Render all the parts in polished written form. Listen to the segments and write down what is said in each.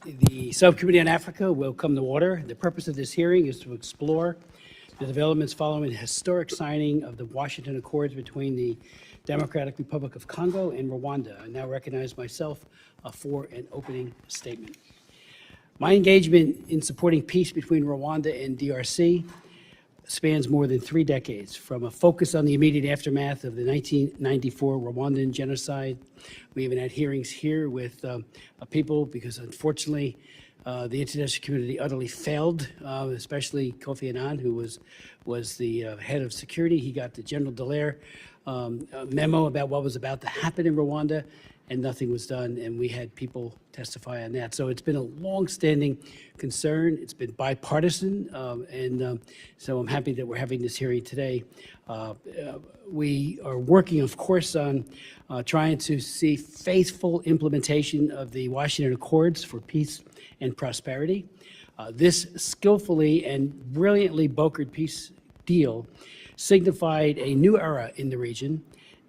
The Subcommittee on Africa will come to order. The purpose of this hearing is to explore the developments following the historic signing of the Washington Accords between the Democratic Republic of Congo and Rwanda. I now recognize myself for an opening statement. My engagement in supporting peace between Rwanda and DRC spans more than 3 decades, from a focus on the immediate aftermath of the 1994 Rwandan genocide. We even had hearings here with people because, unfortunately, the international community utterly failed, especially Kofi Annan, who was the head of security. He got the General Dallaire memo about what was about to happen in Rwanda, and nothing was done, and we had people testify on that. So it's been a long-standing concern. It's been bipartisan, so I'm happy that we're having this hearing today. We are working, of course, on trying to see faithful implementation of the Washington Accords for peace and prosperity. This skillfully and brilliantly brokered peace deal signified a new era in the region,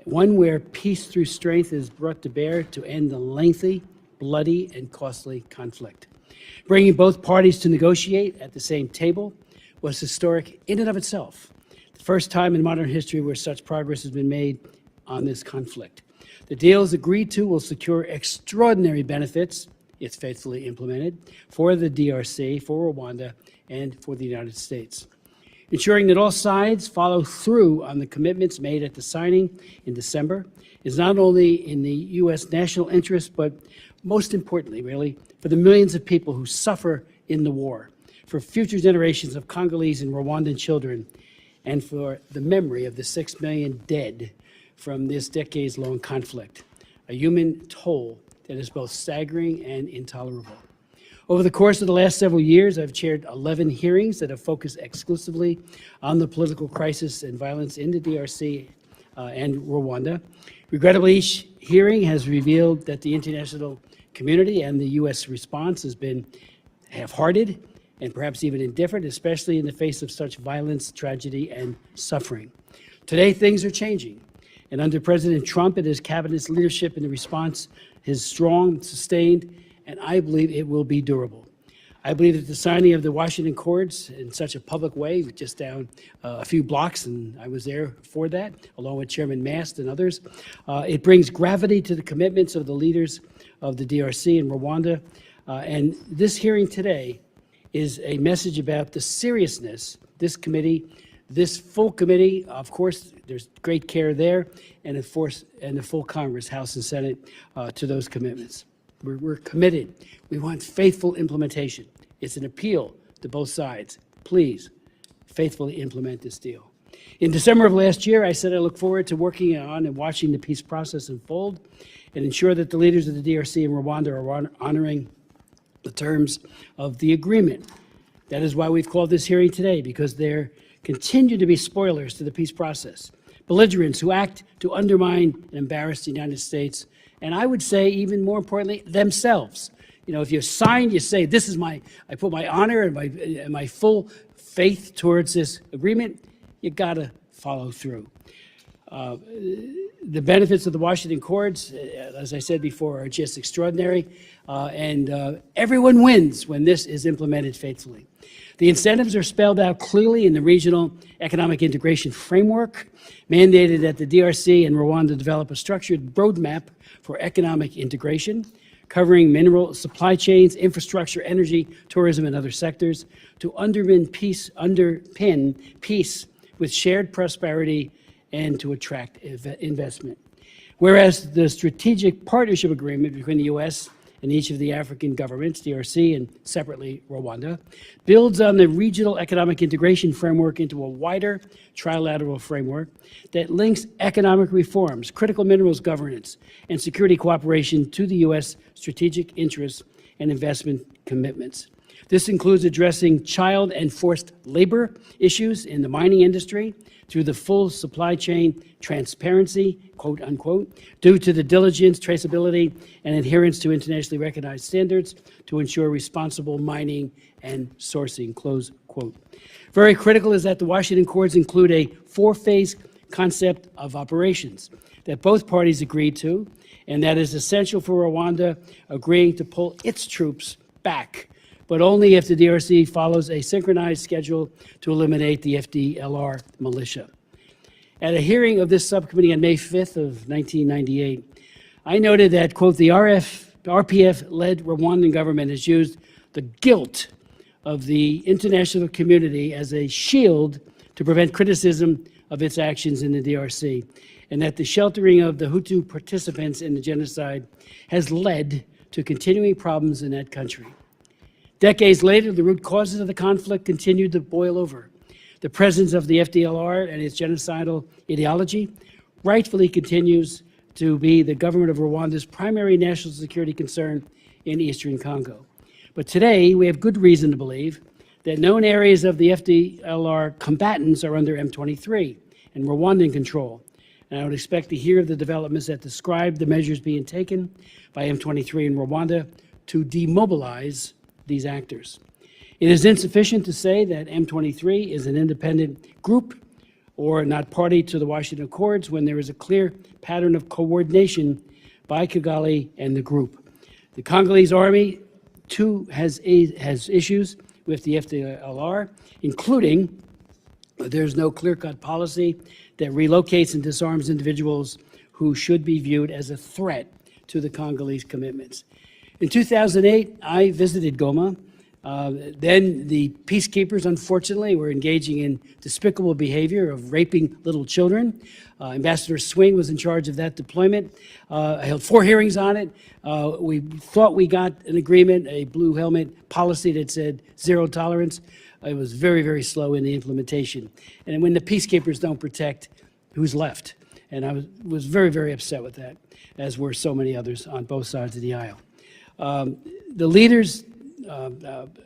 one where peace through strength is brought to bear to end the lengthy, bloody, and costly conflict. Bringing both parties to negotiate at the same table was historic in and of itself, the first time in modern history where such progress has been made on this conflict. The deals agreed to will secure extraordinary benefits, if faithfully implemented, for the DRC, for Rwanda, and for the United States. Ensuring that all sides follow through on the commitments made at the signing in December is not only in the U.S. national interest, but most importantly, really, for the millions of people who suffer in the war, for future generations of Congolese and Rwandan children, and for the memory of the 6 million dead from this decades-long conflict, a human toll that is both staggering and intolerable. Over the course of the last several years, I've chaired 11 hearings that have focused exclusively on the political crisis and violence in the DRC and Rwanda. Regrettably, each hearing has revealed that the international community and the U.S. response has been half-hearted and perhaps even indifferent, especially in the face of such violence, tragedy, and suffering. Today, things are changing, and under President Trump and his cabinet's leadership in the response is strong, sustained, and I believe it will be durable. I believe that the signing of the Washington Accords in such a public way, just down a few blocks, and I was there for that, along with Chairman Mast and others, it brings gravity to the commitments of the leaders of the DRC and Rwanda. And this hearing today is a message about the seriousness this committee, this full committee, of course, there's great care there, and of course, and the full Congress, House and Senate, to those commitments. We're committed. We want faithful implementation. It's an appeal to both sides. Please faithfully implement this deal. In December of last year, I said I look forward to working on and watching the peace process unfold and ensure that the leaders of the DRC and Rwanda are honoring the terms of the agreement. That is why we've called this hearing today, because there continue to be spoilers to the peace process, belligerents who act to undermine and embarrass the United States, and I would say, even more importantly, themselves. You know, if you sign, you say, this is I put my honor and my full faith towards this agreement, you gotta follow through. The benefits of the Washington Accords, as I said before, are just extraordinary, and everyone wins when this is implemented faithfully. The incentives are spelled out clearly in the Regional Economic Integration Framework, mandated that the DRC and Rwanda develop a structured roadmap for economic integration, covering mineral supply chains, infrastructure, energy, tourism, and other sectors, to underpin peace with shared prosperity and to attract investment. Whereas the Strategic Partnership Agreement between the U.S. and each of the African governments, DRC and separately Rwanda, builds on the Regional Economic Integration Framework into a wider trilateral framework that links economic reforms, critical minerals governance, and security cooperation to the U.S. strategic interests and investment commitments. This includes addressing child and forced labor issues in the mining industry through the full supply chain transparency, quote unquote, due to the diligence, traceability, and adherence to internationally recognized standards to ensure responsible mining and sourcing, close quote. Very critical is that the Washington Accords include a 4-phase concept of operations that both parties agreed to, and that is essential for Rwanda agreeing to pull its troops back, but only if the DRC follows a synchronized schedule to eliminate the FDLR militia. At a hearing of this subcommittee on May 5th of 1998, I noted that, quote, the RPF-led Rwandan government has used the guilt of the international community as a shield to prevent criticism of its actions in the DRC, and that the sheltering of the Hutu participants in the genocide has led to continuing problems in that country. Decades later, the root causes of the conflict continued to boil over. The presence of the FDLR and its genocidal ideology rightfully continues to be the government of Rwanda's primary national security concern in eastern Congo. But today, we have good reason to believe that known areas of the FDLR combatants are under M23 and Rwandan control. And I would expect to hear the developments that describe the measures being taken by M23 in Rwanda to demobilize these actors. It is insufficient to say that M23 is an independent group or not party to the Washington Accords when there is a clear pattern of coordination by Kigali and the group. The Congolese army, too, has issues with the FDLR, including there's no clear-cut policy that relocates and disarms individuals who should be viewed as a threat to the Congolese commitments. In 2008, I visited Goma. Then the peacekeepers, unfortunately, were engaging in despicable behavior of raping little children. Ambassador Swing was in charge of that deployment. I held 4 hearings on it. We thought we got an agreement, a blue helmet policy that said zero tolerance. It was very, very slow in the implementation. And when the peacekeepers don't protect, who's left? And I was very, very upset with that, as were so many others on both sides of the aisle. The leaders,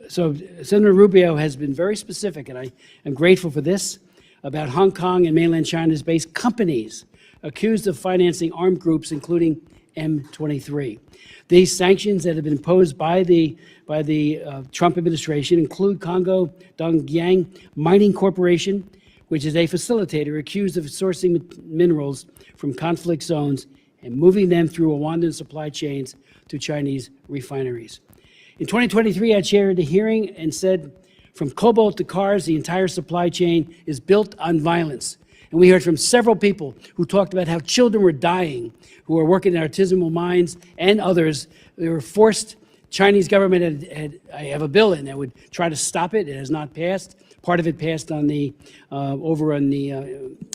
so Senator Rubio has been very specific, and I am grateful for this, about Hong Kong and mainland China's based companies accused of financing armed groups, including M23. These sanctions that have been imposed by the Trump administration include Congo Dongyang Mining Corporation, which is a facilitator accused of sourcing minerals from conflict zones and moving them through Rwandan supply chains to Chinese refineries. In 2023, I chaired a hearing and said, from cobalt to cars, the entire supply chain is built on violence. And we heard from several people who talked about how children were dying, who were working in artisanal mines, and others. They were forced. Chinese government I have a bill in that would try to stop it. It has not passed. Part of it passed on the, over on the,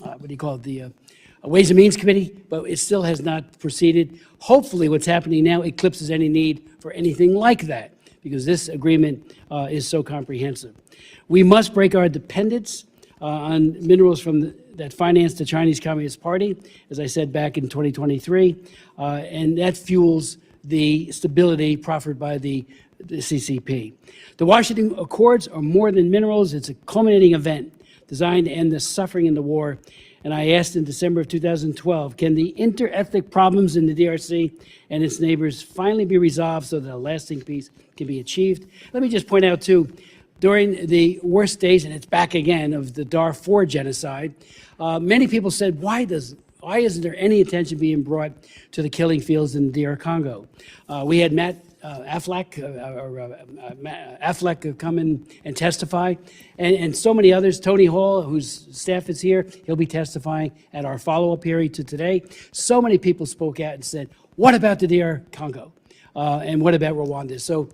what do you call it, the Ways and Means Committee, but it still has not proceeded. Hopefully what's happening now eclipses any need for anything like that, because this agreement is so comprehensive. We must break our dependence on minerals from that finance the Chinese Communist Party, as I said back in 2023, and that fuels the stability proffered by the CCP. The Washington Accords are more than minerals. It's a culminating event designed to end the suffering in the war. And I asked in December of 2012, can the inter-ethnic problems in the DRC and its neighbors finally be resolved so that a lasting peace can be achieved? Let me just point out, too, during the worst days, and it's back again, of the Darfur genocide, many people said, why isn't there any attention being brought to the killing fields in DR Congo? We had Matt Affleck come in and testify, and so many others. Tony Hall, whose staff is here, he'll be testifying at our follow-up hearing to today. So many people spoke out and said, what about the DR Congo? And what about Rwanda? So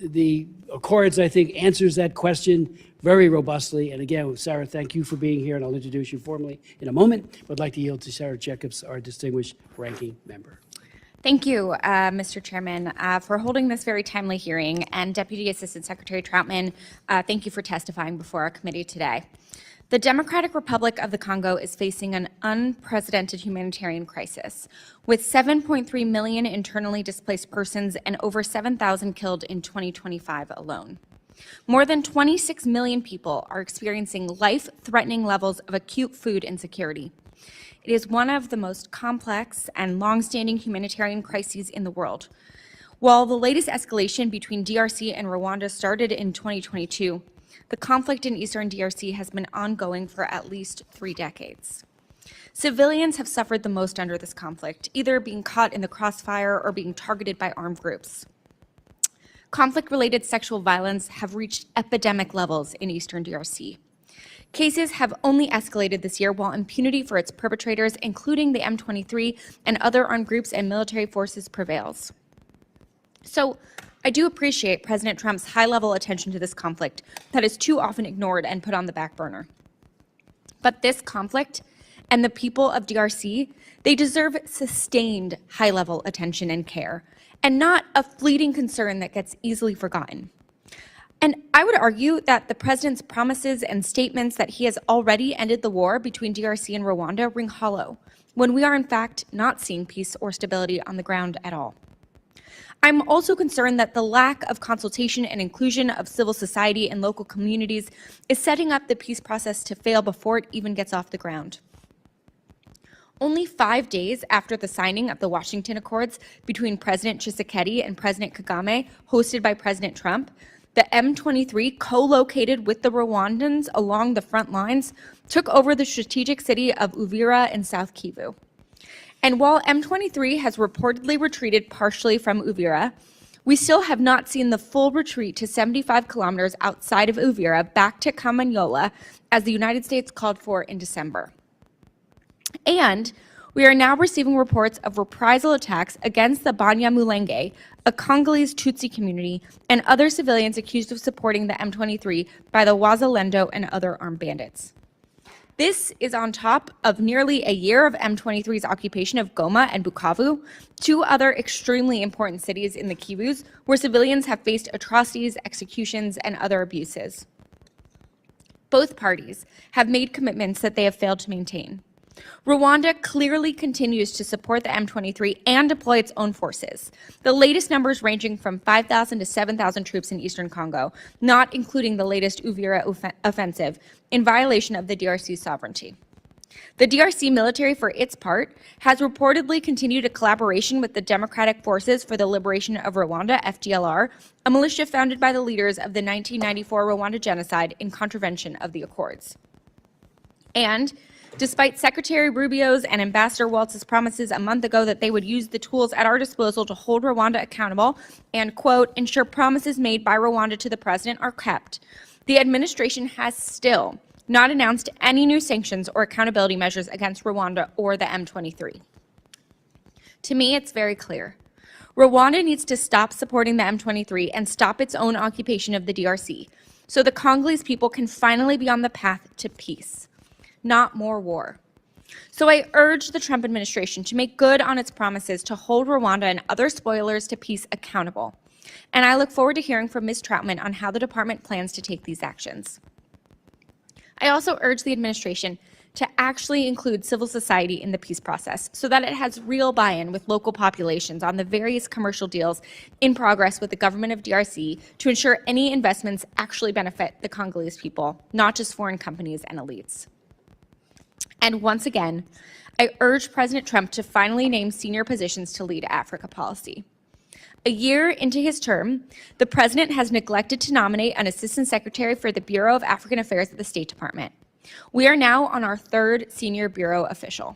the Accords, I think, answers that question very robustly. And again, Sarah, thank you for being here, and I'll introduce you formally in a moment. But I'd like to yield to Sarah Jacobs, our distinguished ranking member. Thank you, Mr. Chairman, for holding this very timely hearing. And Deputy Assistant Secretary Troutman, thank you for testifying before our committee today. The Democratic Republic of the Congo is facing an unprecedented humanitarian crisis, with 7.3 million internally displaced persons and over 7,000 killed in 2025 alone. More than 26 million people are experiencing life-threatening levels of acute food insecurity. It is one of the most complex and long-standing humanitarian crises in the world. While the latest escalation between DRC and Rwanda started in 2022, the conflict in eastern DRC has been ongoing for at least 3 decades. Civilians have suffered the most under this conflict, either being caught in the crossfire or being targeted by armed groups. conflict-related sexual violence have reached epidemic levels in eastern DRC. Cases have only escalated this year, while impunity for its perpetrators, including the M23 and other armed groups and military forces, prevails. So I do appreciate President Trump's high-level attention to this conflict that is too often ignored and put on the back burner. But this conflict and the people of DRC, they deserve sustained high-level attention and care, and not a fleeting concern that gets easily forgotten. And I would argue that the president's promises and statements that he has already ended the war between DRC and Rwanda ring hollow, when we are in fact not seeing peace or stability on the ground at all. I'm also concerned that the lack of consultation and inclusion of civil society and local communities is setting up the peace process to fail before it even gets off the ground. Only 5 days after the signing of the Washington Accords between President Tshisekedi and President Kagame, hosted by President Trump, the M23, co-located with the Rwandans along the front lines, took over the strategic city of Uvira in South Kivu. And while M23 has reportedly retreated partially from Uvira, we still have not seen the full retreat to 75 kilometers outside of Uvira back to Kamanyola, as the United States called for in December. And we are now receiving reports of reprisal attacks against the Banyamulenge, a Congolese Tutsi community, and other civilians accused of supporting the M23 by the Wazalendo and other armed bandits. This is on top of nearly a year of M23's occupation of Goma and Bukavu, two other extremely important cities in the Kivus, where civilians have faced atrocities, executions, and other abuses. Both parties have made commitments that they have failed to maintain. Rwanda clearly continues to support the M23 and deploy its own forces, the latest numbers ranging from 5,000 to 7,000 troops in eastern Congo, not including the latest Uvira offensive, in violation of the DRC's sovereignty. The DRC military, for its part, has reportedly continued a collaboration with the Democratic Forces for the Liberation of Rwanda, FDLR, a militia founded by the leaders of the 1994 Rwanda genocide in contravention of the Accords. And despite Secretary Rubio's and Ambassador Waltz's promises a month ago that they would use the tools at our disposal to hold Rwanda accountable and, quote, ensure promises made by Rwanda to the president are kept, the administration has still not announced any new sanctions or accountability measures against Rwanda or the M23. To me, it's very clear. Rwanda needs to stop supporting the M23 and stop its own occupation of the DRC so the Congolese people can finally be on the path to peace, not more war. So I urge the Trump administration to make good on its promises to hold Rwanda and other spoilers to peace accountable. And I look forward to hearing from Ms. Troutman on how the department plans to take these actions. I also urge the administration to actually include civil society in the peace process so that it has real buy-in with local populations on the various commercial deals in progress with the government of DRC to ensure any investments actually benefit the Congolese people, not just foreign companies and elites. And once again, I urge President Trump to finally name senior positions to lead Africa policy. A year into his term, the president has neglected to nominate an assistant secretary for the Bureau of African Affairs at the State Department. We are now on our third senior bureau official.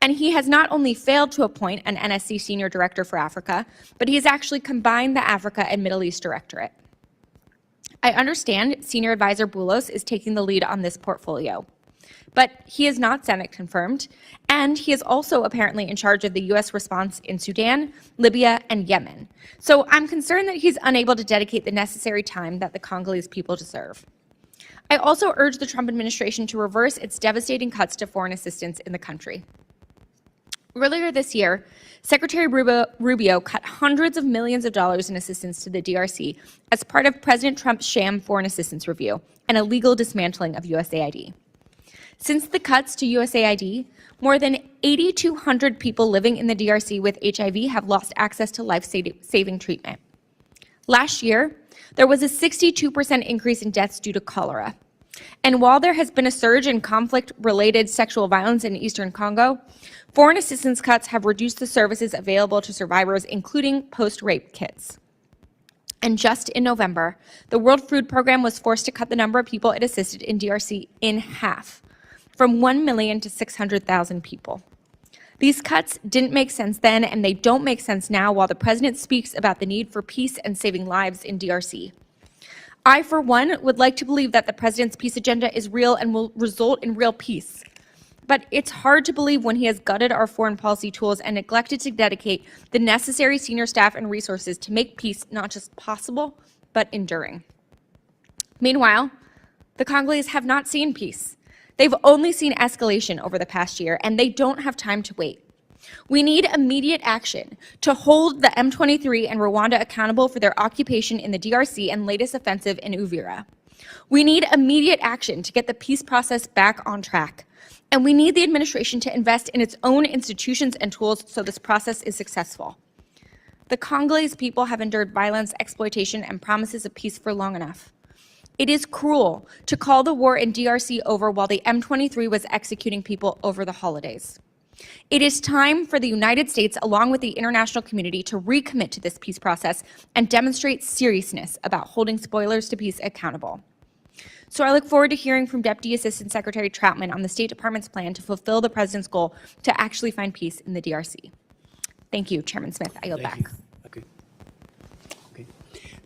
And he has not only failed to appoint an NSC senior director for Africa, but he has actually combined the Africa and Middle East Directorate. I understand Senior Advisor Boulos is taking the lead on this portfolio, but he is not Senate confirmed, and he is also apparently in charge of the U.S. response in Sudan, Libya, and Yemen. So I'm concerned that he's unable to dedicate the necessary time that the Congolese people deserve. I also urge the Trump administration to reverse its devastating cuts to foreign assistance in the country. Earlier this year, Secretary Rubio cut hundreds of millions of dollars in assistance to the DRC as part of President Trump's sham foreign assistance review and illegal dismantling of USAID. Since the cuts to USAID, more than 8,200 people living in the DRC with HIV have lost access to life-saving treatment. Last year, there was a 62% increase in deaths due to cholera. And while there has been a surge in conflict-related sexual violence in eastern Congo, foreign assistance cuts have reduced the services available to survivors, including post-rape kits. And just in November, the World Food Program was forced to cut the number of people it assisted in DRC in half, from 1 million to 600,000 people. These cuts didn't make sense then, and they don't make sense now while the president speaks about the need for peace and saving lives in DRC. I, for one, would like to believe that the president's peace agenda is real and will result in real peace. But it's hard to believe when he has gutted our foreign policy tools and neglected to dedicate the necessary senior staff and resources to make peace not just possible, but enduring. Meanwhile, the Congolese have not seen peace. They've only seen escalation over the past year, and they don't have time to wait. We need immediate action to hold the M23 and Rwanda accountable for their occupation in the DRC and latest offensive in Uvira. We need immediate action to get the peace process back on track. And we need the administration to invest in its own institutions and tools so this process is successful. The Congolese people have endured violence, exploitation, and promises of peace for long enough. It is cruel to call the war in DRC over while the M23 was executing people over the holidays. It is time for the United States, along with the international community, to recommit to this peace process and demonstrate seriousness about holding spoilers to peace accountable. So I look forward to hearing from Deputy Assistant Secretary Troutman on the State Department's plan to fulfill the president's goal to actually find peace in the DRC. Thank you, Chairman Smith. I yield back. Okay.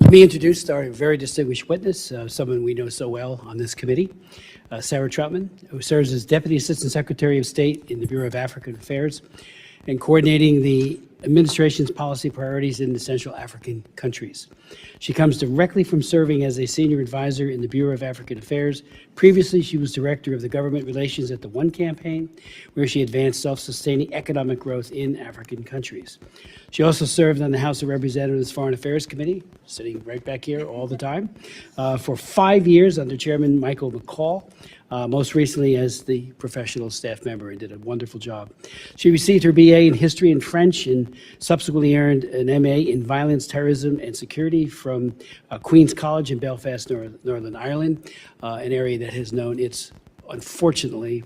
Let me introduce our very distinguished witness, someone we know so well on this committee, Sarah Troutman, who serves as Deputy Assistant Secretary of State in the Bureau of African Affairs and coordinating the administration's policy priorities in the Central African countries. She comes directly from serving as a senior advisor in the Bureau of African Affairs. Previously, she was director of the government relations at the One Campaign, where she advanced self-sustaining economic growth in African countries. She also served on the House of Representatives Foreign Affairs Committee, sitting right back here all the time, for 5 years under Chairman Michael McCall, most recently as the professional staff member, and did a wonderful job. She received her BA in History and French and subsequently earned an MA in Violence, Terrorism, and Security from Queen's College in Belfast, Northern Ireland, an area that has known its, unfortunately,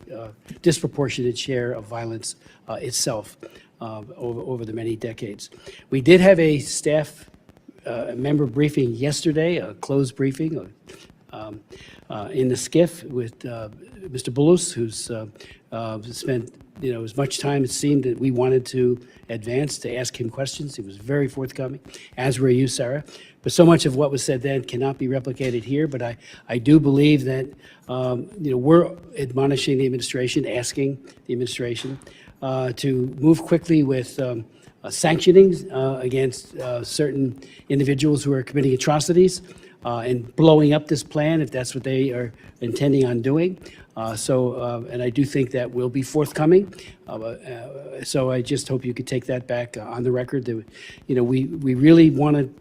disproportionate share of violence itself over the many decades. We did have a staff member briefing yesterday, a closed briefing in the SCIF with Mr. Bullis, who's spent as much time, it seemed, that we wanted to advance to ask him questions. He was very forthcoming, as were you, Sarah. But so much of what was said then cannot be replicated here. But I do believe that we're admonishing the administration, asking the administration to move quickly with sanctioning against certain individuals who are committing atrocities and blowing up this plan, if that's what they are intending on doing. And I do think that will be forthcoming. So I just hope you could take that back on the record. That, we really want to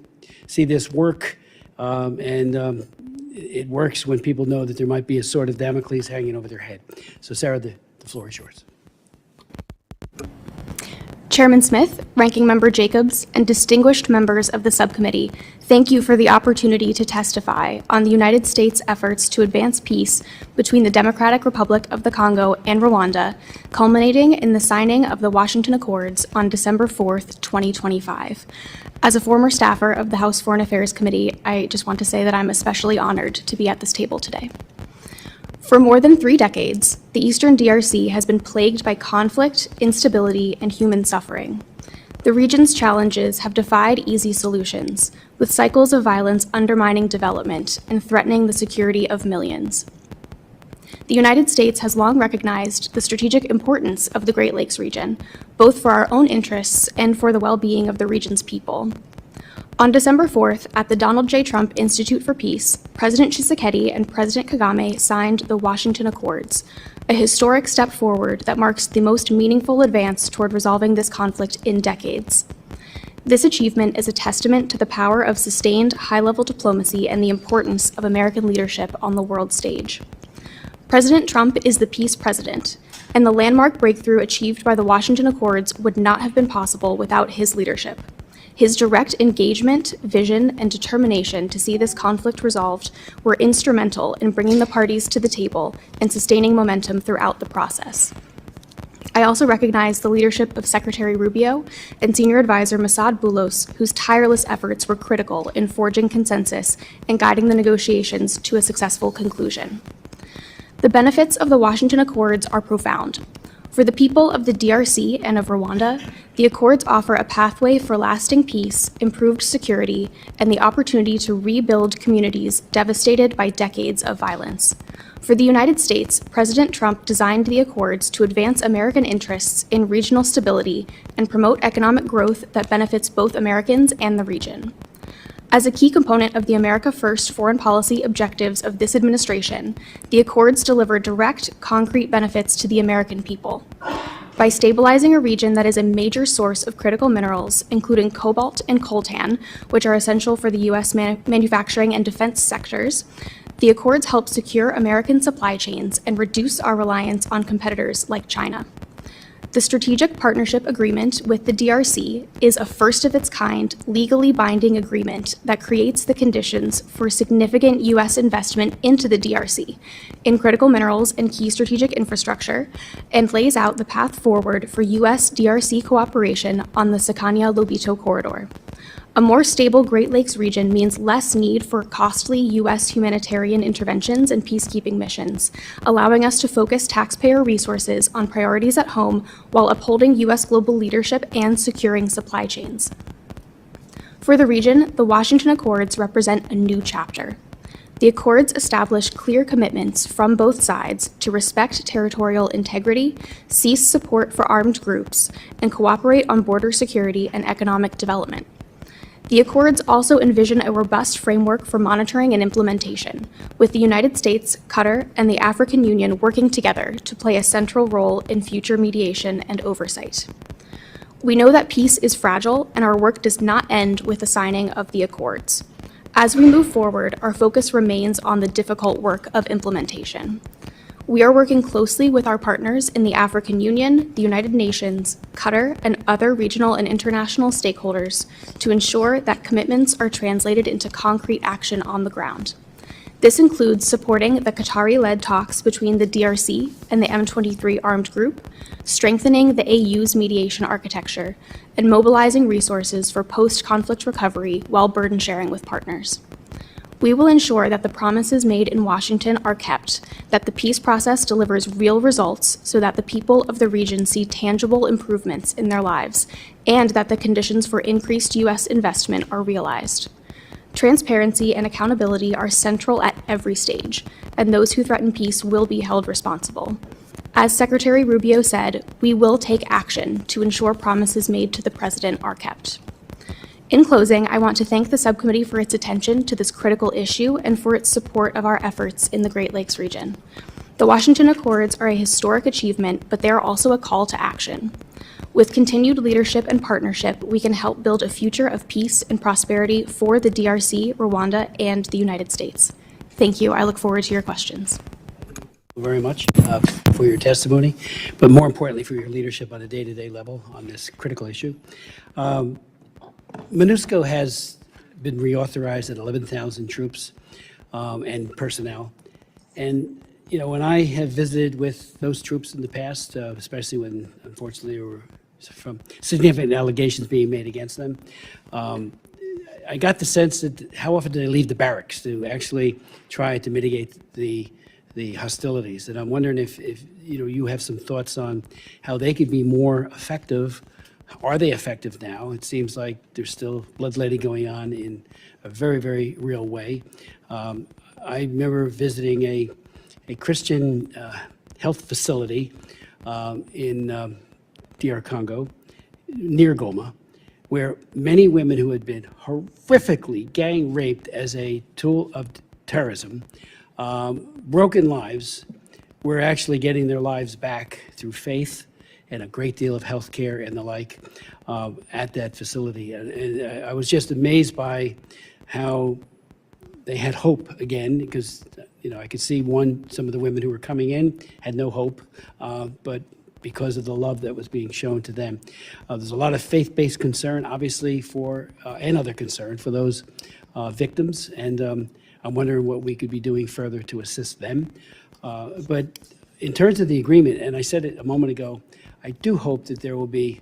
see this work, and it works when people know that there might be a sword of Damocles hanging over their head. So Sarah, the floor is yours. Chairman Smith, Ranking Member Jacobs, and distinguished members of the subcommittee, thank you for the opportunity to testify on the United States' efforts to advance peace between the Democratic Republic of the Congo and Rwanda, culminating in the signing of the Washington Accords on December 4th, 2025. As a former staffer of the House Foreign Affairs Committee, I just want to say that I'm especially honored to be at this table today. For more than 3 decades, the Eastern DRC has been plagued by conflict, instability, and human suffering. The region's challenges have defied easy solutions, with cycles of violence undermining development and threatening the security of millions. The United States has long recognized the strategic importance of the Great Lakes region, both for our own interests and for the well-being of the region's people. On December 4th, at the Donald J. Trump Institute for Peace, President Tshisekedi and President Kagame signed the Washington Accords, a historic step forward that marks the most meaningful advance toward resolving this conflict in decades. This achievement is a testament to the power of sustained high-level diplomacy and the importance of American leadership on the world stage. President Trump is the peace president, and the landmark breakthrough achieved by the Washington Accords would not have been possible without his leadership. His direct engagement, vision, and determination to see this conflict resolved were instrumental in bringing the parties to the table and sustaining momentum throughout the process. I also recognize the leadership of Secretary Rubio and Senior Advisor Masad Boulos, whose tireless efforts were critical in forging consensus and guiding the negotiations to a successful conclusion. The benefits of the Washington Accords are profound. For the people of the DRC and of Rwanda, the Accords offer a pathway for lasting peace, improved security, and the opportunity to rebuild communities devastated by decades of violence. For the United States, President Trump designed the Accords to advance American interests in regional stability and promote economic growth that benefits both Americans and the region. As a key component of the America First foreign policy objectives of this administration, the Accords deliver direct, concrete benefits to the American people. By stabilizing a region that is a major source of critical minerals, including cobalt and coltan, which are essential for the U.S. manufacturing and defense sectors, the Accords help secure American supply chains and reduce our reliance on competitors like China. The Strategic Partnership Agreement with the DRC is a first-of-its-kind, legally binding agreement that creates the conditions for significant U.S. investment into the DRC in critical minerals and key strategic infrastructure, and lays out the path forward for U.S.-DRC cooperation on the Sakania-Lobito corridor. A more stable Great Lakes region means less need for costly U.S. humanitarian interventions and peacekeeping missions, allowing us to focus taxpayer resources on priorities at home while upholding U.S. global leadership and securing supply chains. For the region, the Washington Accords represent a new chapter. The Accords establish clear commitments from both sides to respect territorial integrity, cease support for armed groups, and cooperate on border security and economic development. The Accords also envision a robust framework for monitoring and implementation, with the United States, Qatar, and the African Union working together to play a central role in future mediation and oversight. We know that peace is fragile, and our work does not end with the signing of the Accords. As we move forward, our focus remains on the difficult work of implementation. We are working closely with our partners in the African Union, the United Nations, Qatar, and other regional and international stakeholders to ensure that commitments are translated into concrete action on the ground. This includes supporting the Qatari-led talks between the DRC and the M23 armed group, strengthening the AU's mediation architecture, and mobilizing resources for post-conflict recovery while burden sharing with partners. We will ensure that the promises made in Washington are kept, that the peace process delivers real results so that the people of the region see tangible improvements in their lives, and that the conditions for increased U.S. investment are realized. Transparency and accountability are central at every stage, and those who threaten peace will be held responsible. As Secretary Rubio said, we will take action to ensure promises made to the President are kept. In closing, I want to thank the subcommittee for its attention to this critical issue and for its support of our efforts in the Great Lakes region. The Washington Accords are a historic achievement, but they are also a call to action. With continued leadership and partnership, we can help build a future of peace and prosperity for the DRC, Rwanda, and the United States. Thank you. I look forward to your questions. Very much for your testimony, but more importantly for your leadership on a day-to-day level on this critical issue. MONUSCO has been reauthorized at 11,000 troops and personnel. And, you know, when I have visited with those troops in the past, especially when, unfortunately, there were some significant allegations being made against them, I got the sense that how often do they leave the barracks to actually try to mitigate the hostilities? And I'm wondering if you know, you have some thoughts on how they could be more effective. Are they effective now? It seems like there's still bloodletting going on in a very, very real way. I remember visiting a Christian health facility in DR Congo, near Goma, where many women who had been horrifically gang raped as a tool of terrorism, broken lives, were actually getting their lives back through faith and a great deal of health care and the like at that facility. And I was just amazed by how they had hope again, because, you know, I could see some of the women who were coming in had no hope, but because of the love that was being shown to them. There's a lot of faith-based concern, obviously, and other concern for those victims, and I'm wondering what we could be doing further to assist them. But in terms of the agreement, and I said it a moment ago, I do hope that there will be,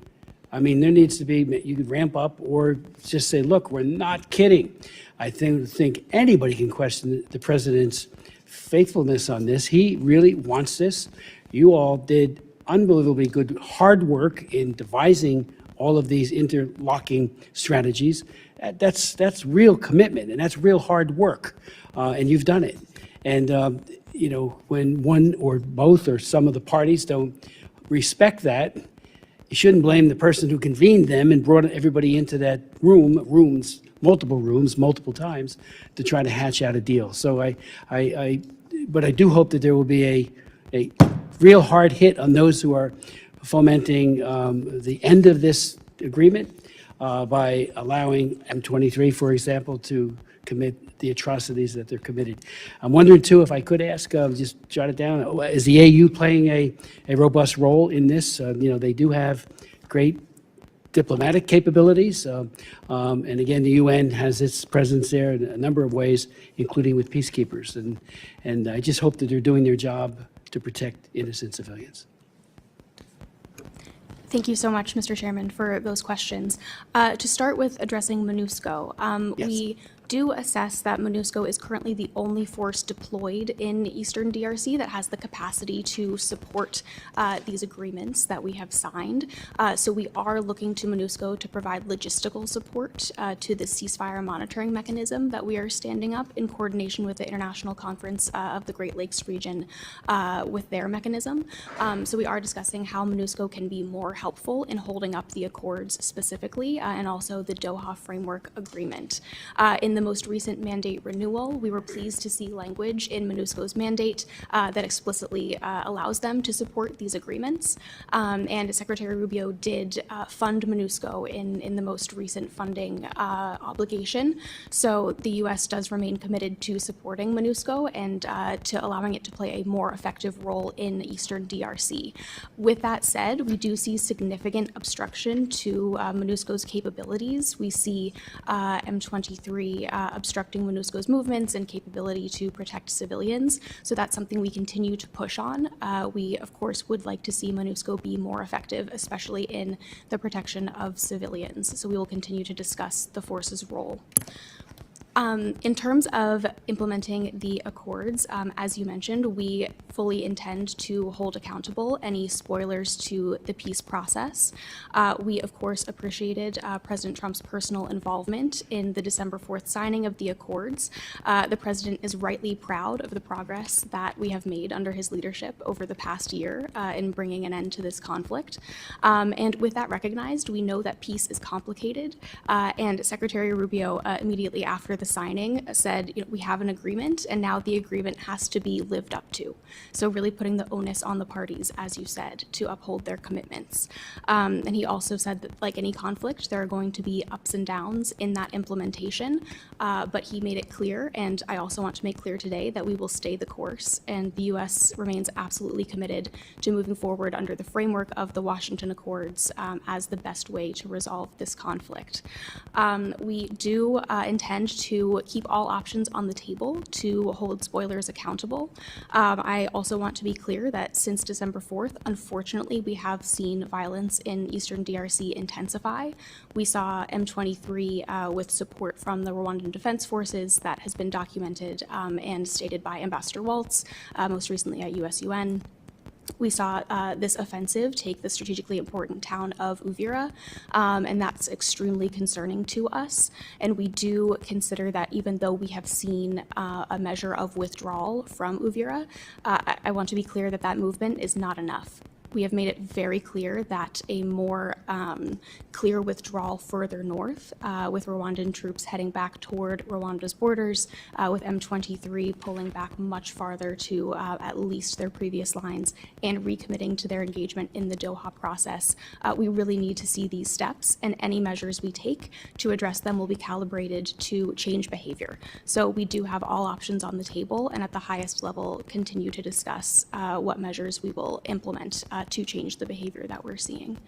I mean, there needs to be, you could ramp up or just say, look, we're not kidding. I think anybody can question the president's faithfulness on this. He really wants this. You all did unbelievably good hard work in devising all of these interlocking strategies. That's real commitment, and that's real hard work, and you've done it. And you know, when one or both or some of the parties don't respect that, you shouldn't blame the person who convened them and brought everybody into that multiple rooms, multiple times to try to hatch out a deal. So but I do hope that there will be a real hard hit on those who are fomenting the end of this agreement by allowing M23, for example, to commit the atrocities that they're committed. I'm wondering too, if I could ask, just jot it down, is the AU playing a robust role in this? You know, they do have great diplomatic capabilities, and again, the UN has its presence there in a number of ways, including with peacekeepers, and I just hope that they're doing their job to protect innocent civilians. Thank you so much, Mr. Chairman, for those questions. To start with addressing MONUSCO, Yes. we do assess that MONUSCO is currently the only force deployed in Eastern DRC that has the capacity to support these agreements that we have signed. So we are looking to MONUSCO to provide logistical support to the ceasefire monitoring mechanism that we are standing up in coordination with the International Conference of the Great Lakes region with their mechanism. So we are discussing how MONUSCO can be more helpful in holding up the accords specifically, and also the Doha Framework Agreement. In the most recent mandate renewal, we were pleased to see language in MONUSCO's mandate that explicitly allows them to support these agreements. And Secretary Rubio did fund MONUSCO in the most recent funding obligation. So the U.S. does remain committed to supporting MONUSCO and to allowing it to play a more effective role in Eastern DRC. With that said, we do see significant obstruction to MONUSCO's capabilities. We see M23 obstructing MONUSCO's movements and capability to protect civilians. So that's something we continue to push on. We, of course, would like to see MONUSCO be more effective, especially in the protection of civilians. So we will continue to discuss the force's role. In terms of implementing the accords, as you mentioned, we fully intend to hold accountable any spoilers to the peace process. We, of course, appreciated President Trump's personal involvement in the December 4th signing of the accords. The president is rightly proud of the progress that we have made under his leadership over the past year in bringing an end to this conflict. And with that recognized, we know that peace is complicated, and Secretary Rubio immediately after the signing said, you know, we have an agreement and now the agreement has to be lived up to. So really putting the onus on the parties, as you said, to uphold their commitments. And he also said that like any conflict, there are going to be ups and downs in that implementation, but he made it clear, and I also want to make clear today that we will stay the course, and the U.S. remains absolutely committed to moving forward under the framework of the Washington Accords as the best way to resolve this conflict. We do intend to keep all options on the table to hold spoilers accountable. I also want to be clear that since December 4th, unfortunately, we have seen violence in Eastern DRC intensify. We saw M23 with support from the Rwandan Defense Forces that has been documented and stated by Ambassador Waltz, most recently at US-UN. We saw this offensive take the strategically important town of Uvira, and that's extremely concerning to us. And we do consider that even though we have seen a measure of withdrawal from Uvira, I want to be clear that that movement is not enough. We have made it very clear that a more clear withdrawal further north, with Rwandan troops heading back toward Rwanda's borders, with M23 pulling back much farther to at least their previous lines and recommitting to their engagement in the Doha process. We really need to see these steps, and any measures we take to address them will be calibrated to change behavior. So we do have all options on the table, and at the highest level continue to discuss what measures we will implement to change the behavior that we're seeing.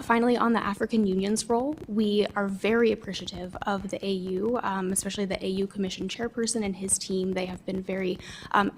Finally, on the African Union's role, we are very appreciative of the AU, especially the AU Commission chairperson and his team. They have been very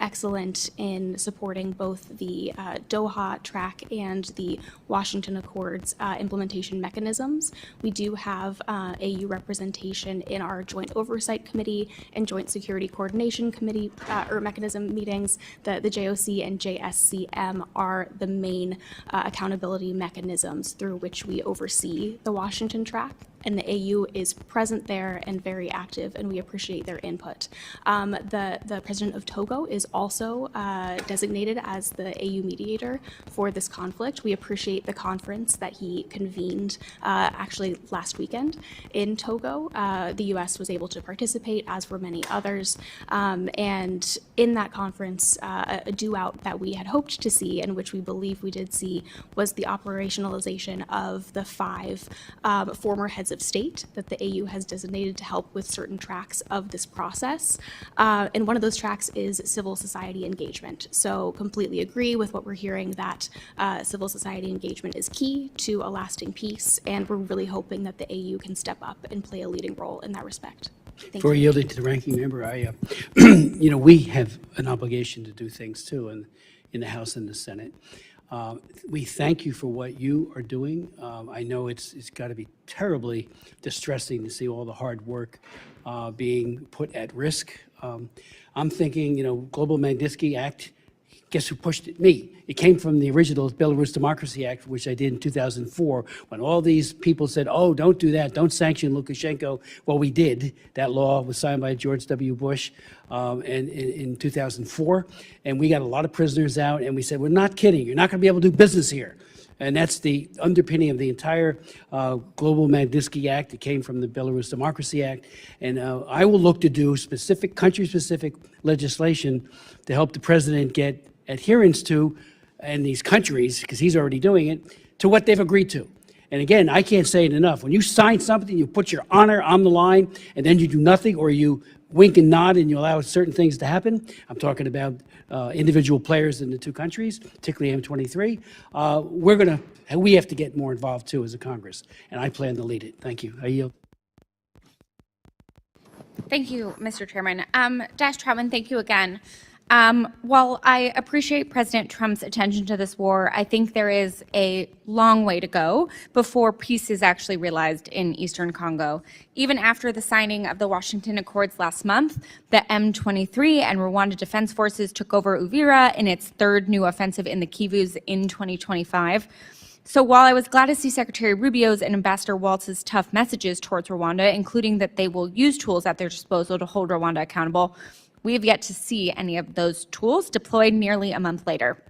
excellent in supporting both the Doha track and the Washington Accords implementation mechanisms. We do have AU representation in our Joint Oversight Committee and Joint Security Coordination Committee or mechanism meetings. The JOC and JSCM are the main main accountability mechanisms through which we oversee the Washington track. And the AU is present there and very active, and we appreciate their input. The president of Togo is also designated as the AU mediator for this conflict. We appreciate the conference that he convened actually last weekend in Togo. The U.S. was able to participate, as were many others. And in that conference, a do-out that we had hoped to see, and which we believe we did see, was the operationalization of the 5 former heads of state that the AU has designated to help with certain tracks of this process. And one of those tracks is civil society engagement. So completely agree with what we're hearing, that civil society engagement is key to a lasting peace, and we're really hoping that the AU can step up and play a leading role in that respect. Thank Before you. yielding to the ranking member, we have an obligation to do things too in the House and the Senate. We thank you for what you are doing. I know it's got to be terribly distressing to see all the hard work being put at risk. I'm thinking, Global Magnitsky Act, guess who pushed it? Me. It came from the original Belarus Democracy Act, which I did in 2004, when all these people said, oh, don't do that, don't sanction Lukashenko. Well, we did. That law was signed by George W. Bush in 2004, and we got a lot of prisoners out, and we said, we're not kidding, you're not going to be able to do business here. And that's the underpinning of the entire Global Magnitsky Act. It came from the Belarus Democracy Act. And I will look to do specific, country-specific legislation to help the president get adherence to, and these countries, because he's already doing it, to what they've agreed to. And again, I can't say it enough. When you sign something, you put your honor on the line, and then you do nothing, or you wink and nod and you allow certain things to happen. I'm talking about individual players in the 2 countries, particularly M23. We have to get more involved too as a Congress, and I plan to lead it. Thank you. I yield. Thank you, Mr. Chairman. Dash Troutman, thank you again. While I appreciate President Trump's attention to this war, I think there is a long way to go before peace is actually realized in Eastern Congo. Even after the signing of the Washington Accords last month, the M23 and Rwanda Defense Forces took over Uvira in its 3rd new offensive in the Kivus in 2025. So while I was glad to see Secretary Rubio's and Ambassador Waltz's tough messages towards Rwanda, including that they will use tools at their disposal to hold Rwanda accountable, we have yet to see any of those tools deployed nearly a month later.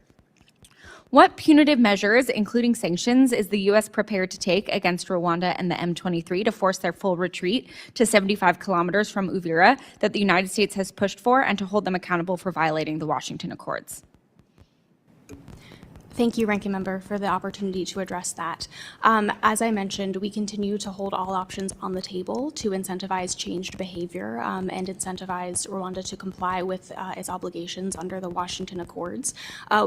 What punitive measures, including sanctions, is the U.S. prepared to take against Rwanda and the M23 to force their full retreat to 75 kilometers from Uvira that the United States has pushed for, and to hold them accountable for violating the Washington Accords? Thank you, Ranking Member, for the opportunity to address that. As I mentioned, we continue to hold all options on the table to incentivize changed behavior and incentivize Rwanda to comply with its obligations under the Washington Accords.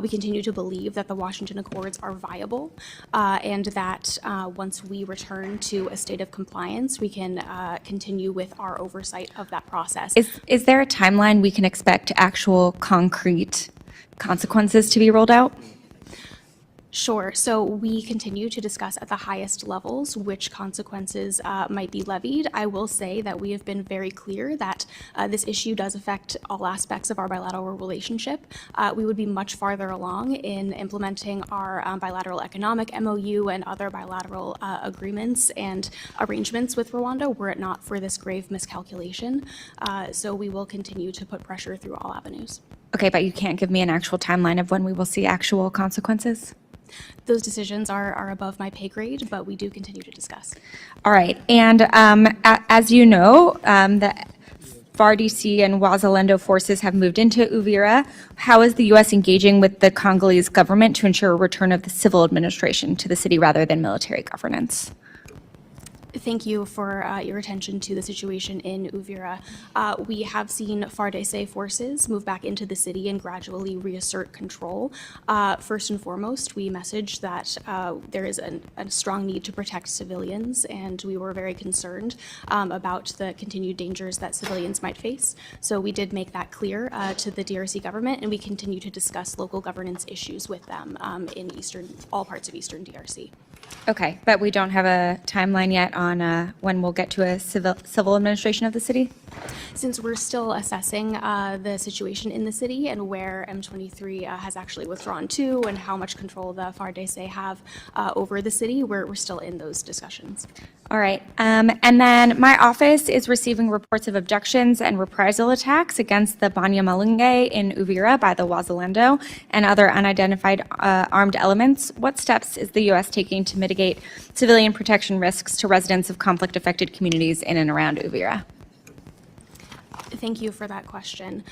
We continue to believe that the Washington Accords are viable and that once we return to a state of compliance, we can continue with our oversight of that process. Is there a timeline we can expect actual concrete consequences to be rolled out? Sure. So we continue to discuss at the highest levels which consequences might be levied. I will say that we have been very clear that this issue does affect all aspects of our bilateral relationship. We would be much farther along in implementing our bilateral economic MOU and other bilateral agreements and arrangements with Rwanda were it not for this grave miscalculation. So we will continue to put pressure through all avenues. Okay, but you can't give me an actual timeline of when we will see actual consequences? Those decisions are above my pay grade, but we do continue to discuss. All right, and as you know, the FARDC and Wazalendo forces have moved into Uvira. How is the U.S. engaging with the Congolese government to ensure a return of the civil administration to the city rather than military governance? Thank you for your attention to the situation in Uvira. We have seen FARDC forces move back into the city and gradually reassert control. First and foremost, we messaged that there is a strong need to protect civilians, and we were very concerned about the continued dangers that civilians might face. So we did make that clear to the DRC government, and we continue to discuss local governance issues with them in all parts of Eastern DRC. Okay, but we don't have a timeline yet on when we'll get to a civil administration of the city? Since we're still assessing the situation in the city and where M23 has actually withdrawn to and how much control the FARDC have over the city, we're still in those discussions. All right, and then my office is receiving reports of abductions and reprisal attacks against the Banyamulenge in Uvira by the Wazalendo and other unidentified armed elements. What steps is the U.S. taking to mitigate civilian protection risks to residents of conflict-affected communities in and around Uvira? Thank you for that question.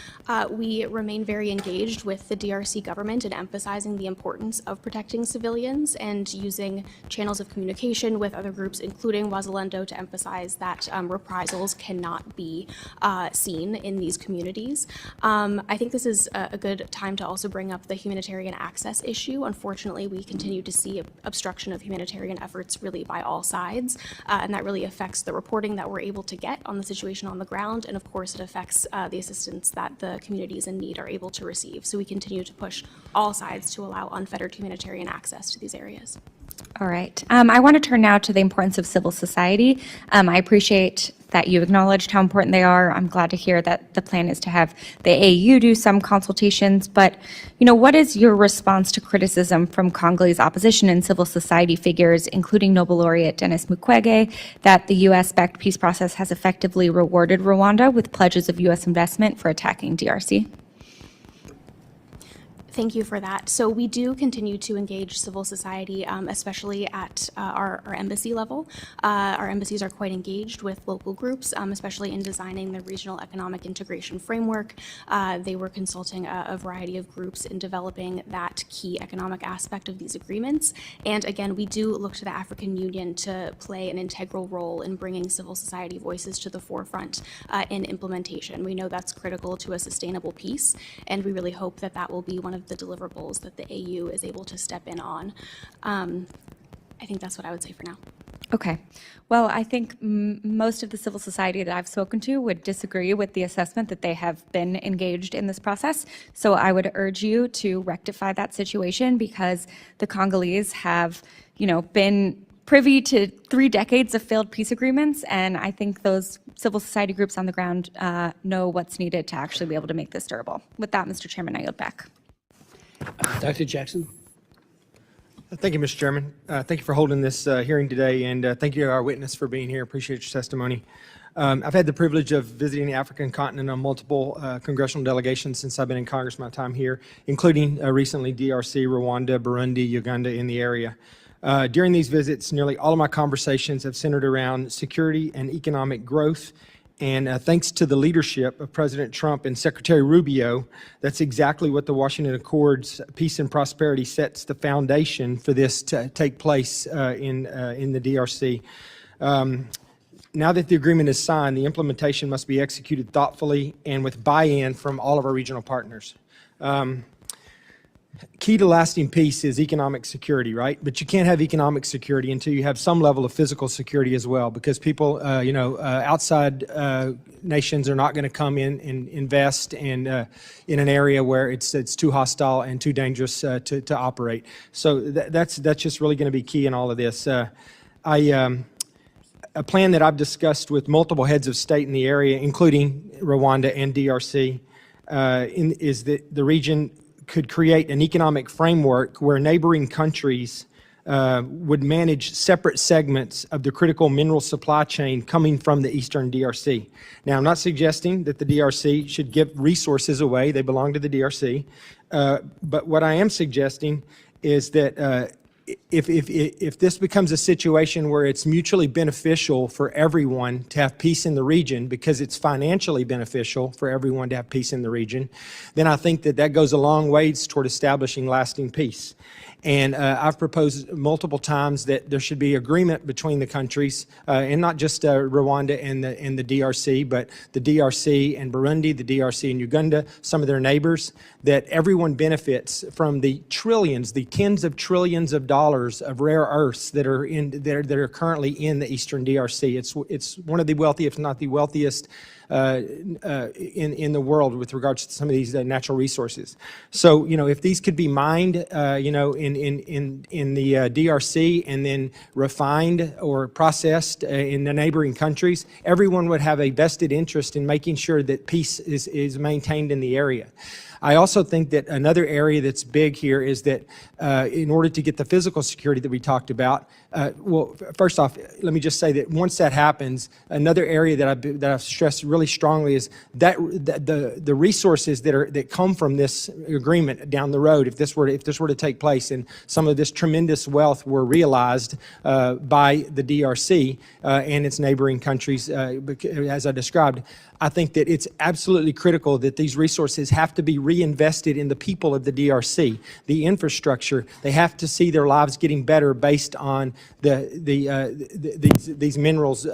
We remain very engaged with the DRC government in emphasizing the importance of protecting civilians and using channels of communication with other groups, including Wazalendo, to emphasize that reprisals cannot be seen in these communities. I think this is a good time to also bring up the humanitarian access issue. Unfortunately, we continue to see obstruction of humanitarian efforts really by all sides, and that really affects the reporting that we're able to get on the situation on the ground, and of course it affects the assistance that the communities in need are able to receive. So we continue to push all sides to allow unfettered humanitarian access to these areas. All right. I want to turn now to the importance of civil society. I appreciate that you acknowledged how important they are. I'm glad to hear that the plan is to have the AU do some consultations, but what is your response to criticism from Congolese opposition and civil society figures, including Nobel laureate Denis Mukwege, that the US-backed peace process has effectively rewarded Rwanda with pledges of US investment for attacking DRC? Thank you for that. So we do continue to engage civil society, especially at our embassy level. Our embassies are quite engaged with local groups, especially in designing the regional economic integration framework. They were consulting a variety of groups in developing that key economic aspect of these agreements. And again, we do look to the African Union to play an integral role in bringing civil society voices to the forefront in implementation. We know that's critical to a sustainable peace, and we really hope that that will be one of the deliverables that the AU is able to step in on. I think that's what I would say for now. Okay. Well, I think most of the civil society that I've spoken to would disagree with the assessment that they have been engaged in this process. So I would urge you to rectify that situation, because the Congolese have, been privy to 3 decades of failed peace agreements, and I think those civil society groups on the ground know what's needed to actually be able to make this durable. With that, Mr. Chairman, I yield back. Dr. Jackson. Thank you, Mr. Chairman. Thank you for holding this hearing today, and thank you to our witness for being here. Appreciate your testimony. I've had the privilege of visiting the African continent on multiple congressional delegations since I've been in Congress my time here, including recently DRC, Rwanda, Burundi, Uganda in the area. During these visits, nearly all of my conversations have centered around security and economic growth. And thanks to the leadership of President Trump and Secretary Rubio, that's exactly what the Washington Accords, peace and prosperity, sets the foundation for this to take place in the DRC. Now that the agreement is signed, the implementation must be executed thoughtfully and with buy-in from all of our regional partners. Key to lasting peace is economic security, right? But you can't have economic security until you have some level of physical security as well, because people, outside nations are not going to come in and invest in an area where it's too hostile and too dangerous to operate. So that's just really going to be key in all of this. A plan that I've discussed with multiple heads of state in the area, including Rwanda and DRC, is that the region could create an economic framework where neighboring countries would manage separate segments of the critical mineral supply chain coming from the eastern DRC. Now, I'm not suggesting that the DRC should give resources away. They belong to the DRC. But what I am suggesting is that if this becomes a situation where it's mutually beneficial for everyone to have peace in the region, because it's financially beneficial for everyone to have peace in the region, then I think that goes a long ways toward establishing lasting peace. And I've proposed multiple times that there should be agreement between the countries, and not just Rwanda and the DRC, but the DRC and Burundi, the DRC and Uganda, some of their neighbors, that everyone benefits from the trillions, the tens of trillions of dollars of rare earths that are currently in the Eastern DRC. It's one of the wealthiest, if not the wealthiest, in the world with regards to some of these natural resources. So, if these could be mined, in the DRC and then refined or processed in the neighboring countries, everyone would have a vested interest in making sure that peace is maintained in the area. I also think that another area that's big here is that in order to get the physical security that we talked about, well, first off, let me just say that once that happens, another area that I've stressed really strongly is that the resources that come from this agreement down the road, if this were to take place, and some of this tremendous wealth were realized by the DRC and its neighboring countries, as I described, I think that it's absolutely critical that these resources have to be reinvested in the people of the DRC, the infrastructure. They have to see their lives getting better based on these minerals,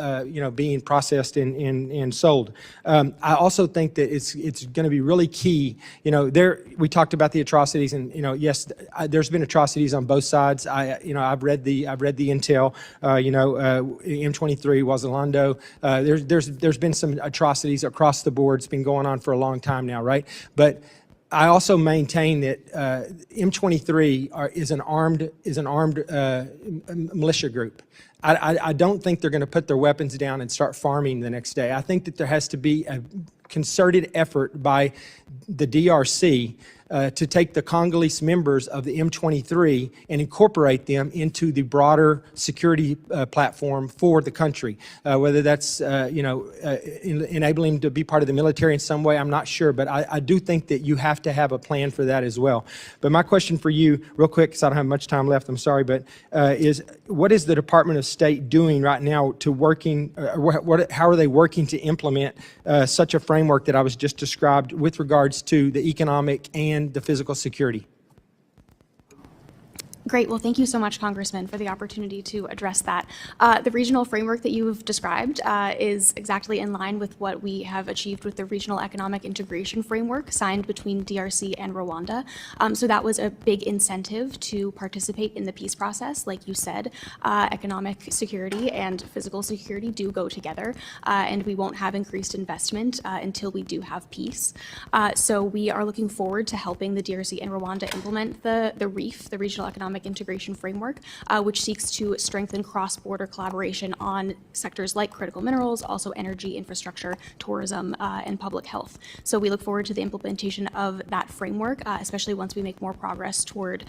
being processed and sold. I also think that it's going to be really key. We talked about the atrocities, and yes, there's been atrocities on both sides. I've read the intel. M23, Wazalando. There's been some atrocities across the board. It's been going on for a long time now, right? But I also maintain that M23 is an armed militia group. I don't think they're going to put their weapons down and start farming the next day. I think that there has to be a concerted effort by the DRC to take the Congolese members of the M23 and incorporate them into the broader security platform for the country. Whether that's enabling them to be part of the military in some way, I'm not sure, but I do think that you have to have a plan for that as well. But my question for you, real quick, because I don't have much time left, I'm sorry, but is what is the Department of State doing right now to how are they working to implement such a framework that I was just described with regards to the economic and the physical security? Great. Well, thank you so much, Congressman, for the opportunity to address that. The regional framework that you've described is exactly in line with what we have achieved with the Regional Economic Integration Framework signed between DRC and Rwanda. So that was a big incentive to participate in the peace process. Like you said, economic security and physical security do go together, and we won't have increased investment until we do have peace. So we are looking forward to helping the DRC and Rwanda implement the REEF, the Regional Economic Integration Framework, which seeks to strengthen cross-border collaboration on sectors like critical minerals, also energy, infrastructure, tourism, and public health. So we look forward to the implementation of that framework, especially once we make more progress toward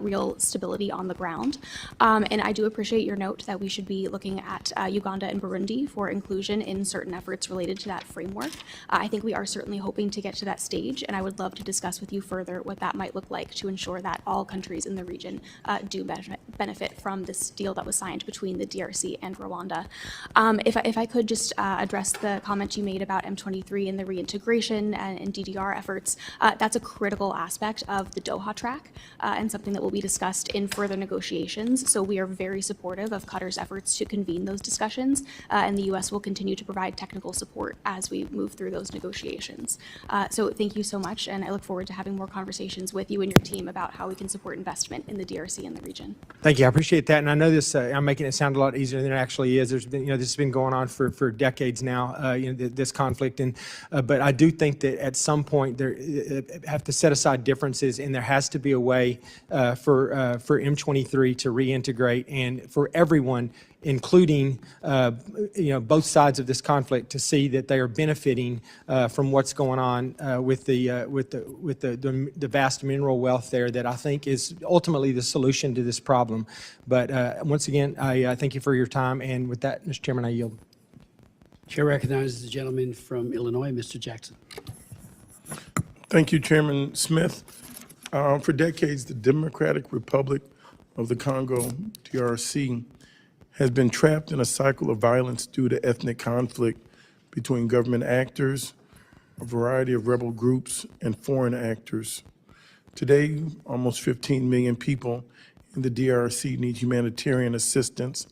real stability on the ground. And I do appreciate your note that we should be looking at Uganda and Burundi for inclusion in certain efforts related to that framework. I think we are certainly hoping to get to that stage, and I would love to discuss with you further what that might look like to ensure that all countries in the region do benefit from this deal that was signed between the DRC and Rwanda. If I could just address the comment you made about M23 and the reintegration and DDR efforts, that's a critical aspect of the Doha track and something that will be discussed in further negotiations. So we are very supportive of Qatar's efforts to convene those discussions, and the U.S. will continue to provide technical support as we move through those negotiations. So thank you so much, and I look forward to having more conversations with you and your team about how we can support investment in the DRC and the region. Thank you. I appreciate that. And I know this, I'm making it sound a lot easier than it actually is. There's been, this has been going on for decades now, this conflict. And, but I do think that at some point there have to set aside differences, and there has to be a way for M23 to reintegrate, and for everyone, including both sides of this conflict, to see that they are benefiting from what's going on with the vast mineral wealth there that I think is ultimately the solution to this problem. But once again, I thank you for your time, and with that, Mr. Chairman, I yield. Chair recognizes the gentleman from Illinois, Mr. Jackson. Thank you, Chairman Smith. For decades, the Democratic Republic of the Congo, DRC, has been trapped in a cycle of violence due to ethnic conflict between government actors, a variety of rebel groups, and foreign actors. Today, almost 15 million people in the DRC need humanitarian assistance,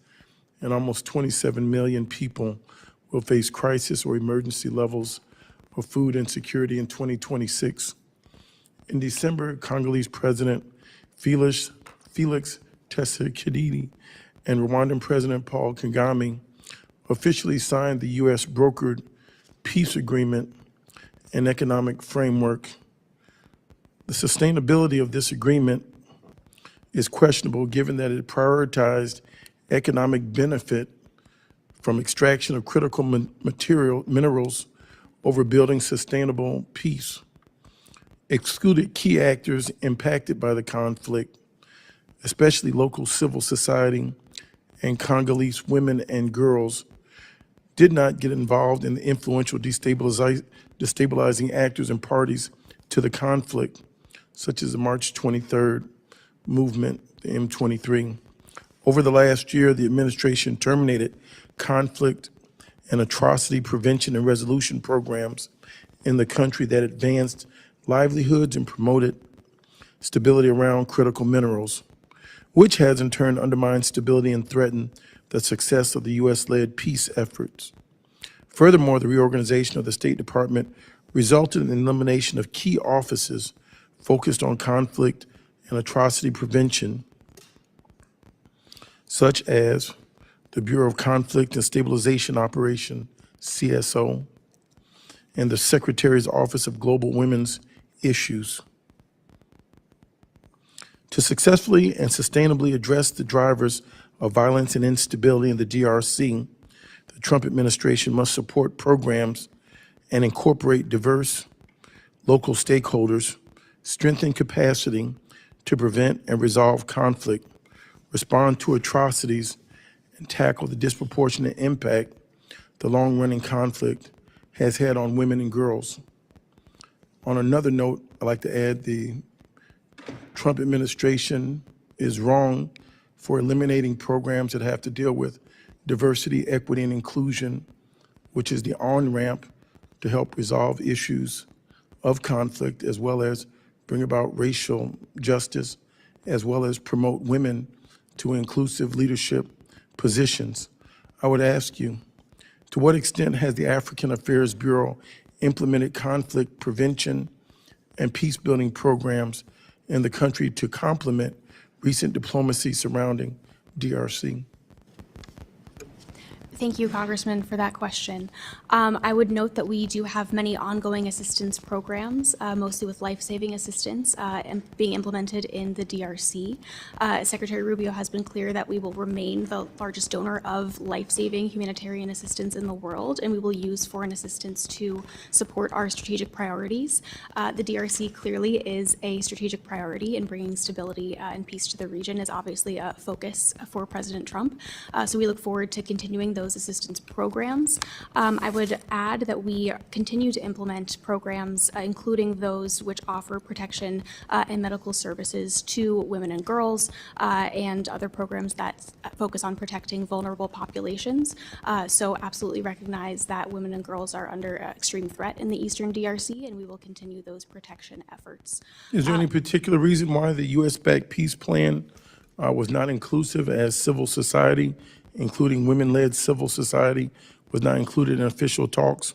and almost 27 million people will face crisis or emergency levels of food insecurity in 2026. In December, Congolese President Felix Tshisekedi and Rwandan President Paul Kagame officially signed the U.S. brokered peace agreement and economic framework. The sustainability of this agreement is questionable given that it prioritized economic benefit from extraction of critical minerals over building sustainable peace, excluded key actors impacted by the conflict, especially local civil society and Congolese women and girls, did not get involved in the influential destabilizing actors and parties to the conflict, such as the March 23rd movement, the M23. Over the last year, the administration terminated conflict and atrocity prevention and resolution programs in the country that advanced livelihoods and promoted stability around critical minerals, which has in turn undermined stability and threatened the success of the U.S.-led peace efforts. Furthermore, the reorganization of the State Department resulted in the elimination of key offices focused on conflict and atrocity prevention, such as the Bureau of Conflict and Stabilization Operation, CSO, and the Secretary's Office of Global Women's Issues. To successfully and sustainably address the drivers of violence and instability in the DRC, the Trump administration must support programs and incorporate diverse local stakeholders, strengthen capacity to prevent and resolve conflict, respond to atrocities, and tackle the disproportionate impact the long-running conflict has had on women and girls. On another note, I'd like to add the Trump administration is wrong for eliminating programs that have to deal with diversity, equity, and inclusion, which is the on-ramp to help resolve issues of conflict, as well as bring about racial justice, as well as promote women to inclusive leadership positions. I would ask you, to what extent has the African Affairs Bureau implemented conflict prevention and peace-building programs in the country to complement recent diplomacy surrounding DRC? Thank you, Congressman, for that question. I would note that we do have many ongoing assistance programs, mostly with life-saving assistance being implemented in the DRC. Secretary Rubio has been clear that we will remain the largest donor of life-saving humanitarian assistance in the world, and we will use foreign assistance to support our strategic priorities. The DRC clearly is a strategic priority, and bringing stability and peace to the region is obviously a focus for President Trump. So we look forward to continuing those assistance programs. I would add that we continue to implement programs, including those which offer protection and medical services to women and girls, and other programs that focus on protecting vulnerable populations. So absolutely recognize that women and girls are under extreme threat in the eastern DRC, and we will continue those protection efforts. Is there any particular reason why the U.S.-backed peace plan was not inclusive, as civil society, including women-led civil society, was not included in official talks?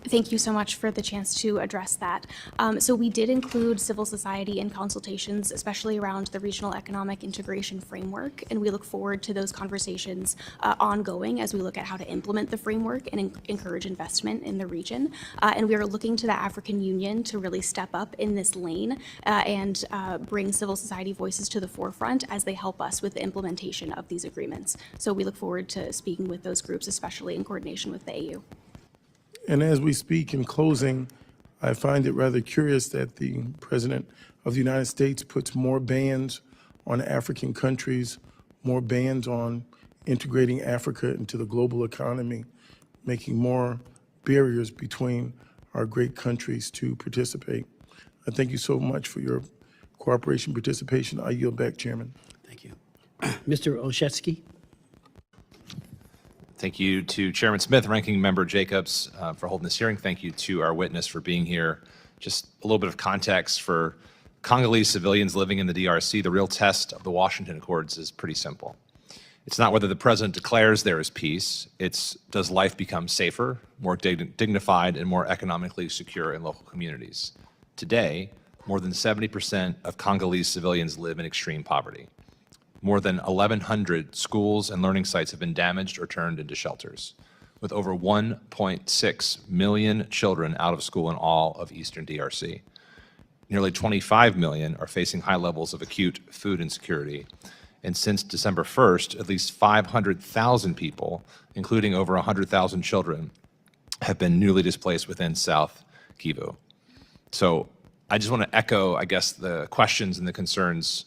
Thank you so much for the chance to address that. So we did include civil society in consultations, especially around the regional economic integration framework, and we look forward to those conversations ongoing as we look at how to implement the framework and encourage investment in the region. And we are looking to the African Union to really step up in this lane and bring civil society voices to the forefront as they help us with the implementation of these agreements. So we look forward to speaking with those groups, especially in coordination with the AU. And as we speak in closing, I find it rather curious that the President of the United States puts more bans on African countries, more bans on integrating Africa into the global economy, making more barriers between our great countries to participate. I thank you so much for your cooperation, participation. I yield back, Chairman. Thank you. Mr. Olszewski. Thank you to Chairman Smith, Ranking Member Jacobs, for holding this hearing. Thank you to our witness for being here. Just a little bit of context for Congolese civilians living in the DRC. The real test of the Washington Accords is pretty simple. It's not whether the president declares there is peace. It's does life become safer, more dignified, and more economically secure in local communities. Today, more than 70% of Congolese civilians live in extreme poverty. More than 1,100 schools and learning sites have been damaged or turned into shelters, with over 1.6 million children out of school in all of Eastern DRC. Nearly 25 million are facing high levels of acute food insecurity. And since December 1st, at least 500,000 people, including over 100,000 children, have been newly displaced within South Kivu. So I just want to echo, I guess, the questions and the concerns,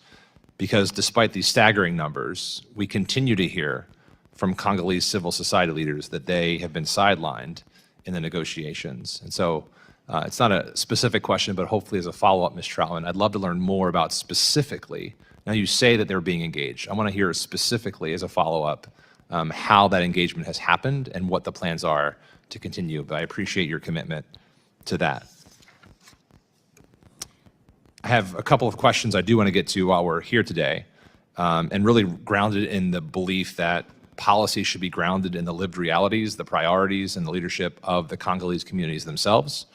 because despite these staggering numbers, we continue to hear from Congolese civil society leaders that they have been sidelined in the negotiations. And so it's not a specific question, but hopefully as a follow-up, Ms. Troutman, I'd love to learn more about specifically, now you say that they're being engaged. I want to hear specifically as a follow-up how that engagement has happened and what the plans are to continue, but I appreciate your commitment to that. I have a couple of questions I do want to get to while we're here today, and really grounded in the belief that policy should be grounded in the lived realities, the priorities, and the leadership of the Congolese communities themselves.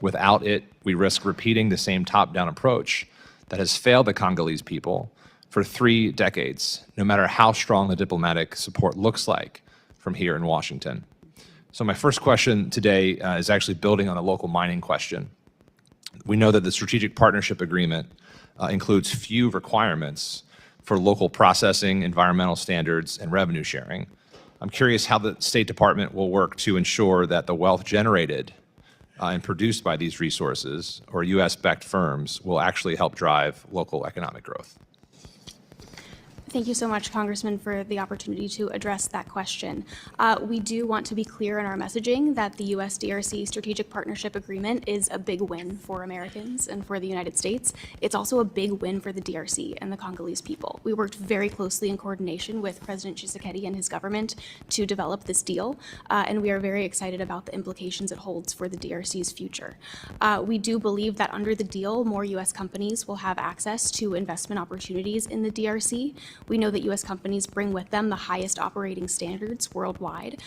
Without it, we risk repeating the same top-down approach that has failed the Congolese people for 3 decades, no matter how strong the diplomatic support looks like from here in Washington. So my first question today is actually building on the local mining question. We know that the Strategic Partnership Agreement includes few requirements for local processing, environmental standards, and revenue sharing. I'm curious how the State Department will work to ensure that the wealth generated and produced by these resources, or U.S.-backed firms, will actually help drive local economic growth. Thank you so much, Congressman, for the opportunity to address that question. We do want to be clear in our messaging that the US-DRC Strategic Partnership Agreement is a big win for Americans and for the United States. It's also a big win for the DRC and the Congolese people. We worked very closely in coordination with President Tshisekedi and his government to develop this deal, and we are very excited about the implications it holds for the DRC's future. We do believe that under the deal, more US companies will have access to investment opportunities in the DRC. We know that U.S. companies bring with them the highest operating standards worldwide,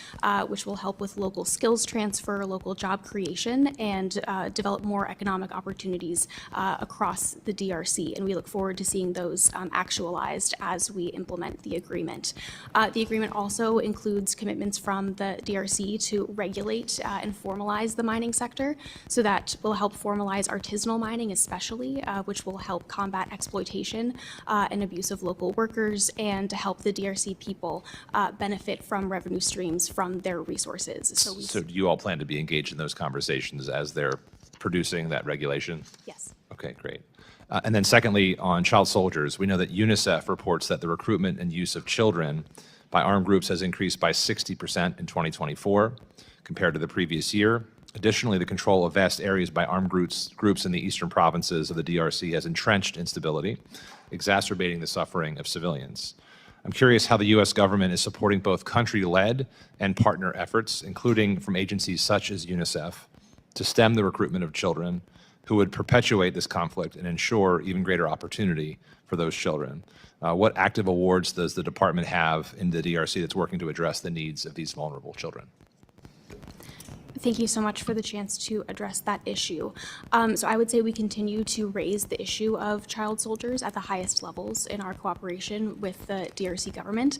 which will help with local skills transfer, local job creation, and develop more economic opportunities across the DRC. And we look forward to seeing those actualized as we implement the agreement. The agreement also includes commitments from the DRC to regulate and formalize the mining sector. So that will help formalize artisanal mining especially, which will help combat exploitation and abuse of local workers, and to help the DRC people benefit from revenue streams from their resources. So do you all plan to be engaged in those conversations as they're producing that regulation? Yes. Okay, great. And then secondly, on child soldiers, we know that UNICEF reports that the recruitment and use of children by armed groups has increased by 60% in 2024 compared to the previous year. Additionally, the control of vast areas by armed groups in the eastern provinces of the DRC has entrenched instability, exacerbating the suffering of civilians. I'm curious how the U.S. government is supporting both country-led and partner efforts, including from agencies such as UNICEF, to stem the recruitment of children who would perpetuate this conflict and ensure even greater opportunity for those children. What active awards does the department have in the DRC that's working to address the needs of these vulnerable children? Thank you so much for the chance to address that issue. So I would say we continue to raise the issue of child soldiers at the highest levels in our cooperation with the DRC government.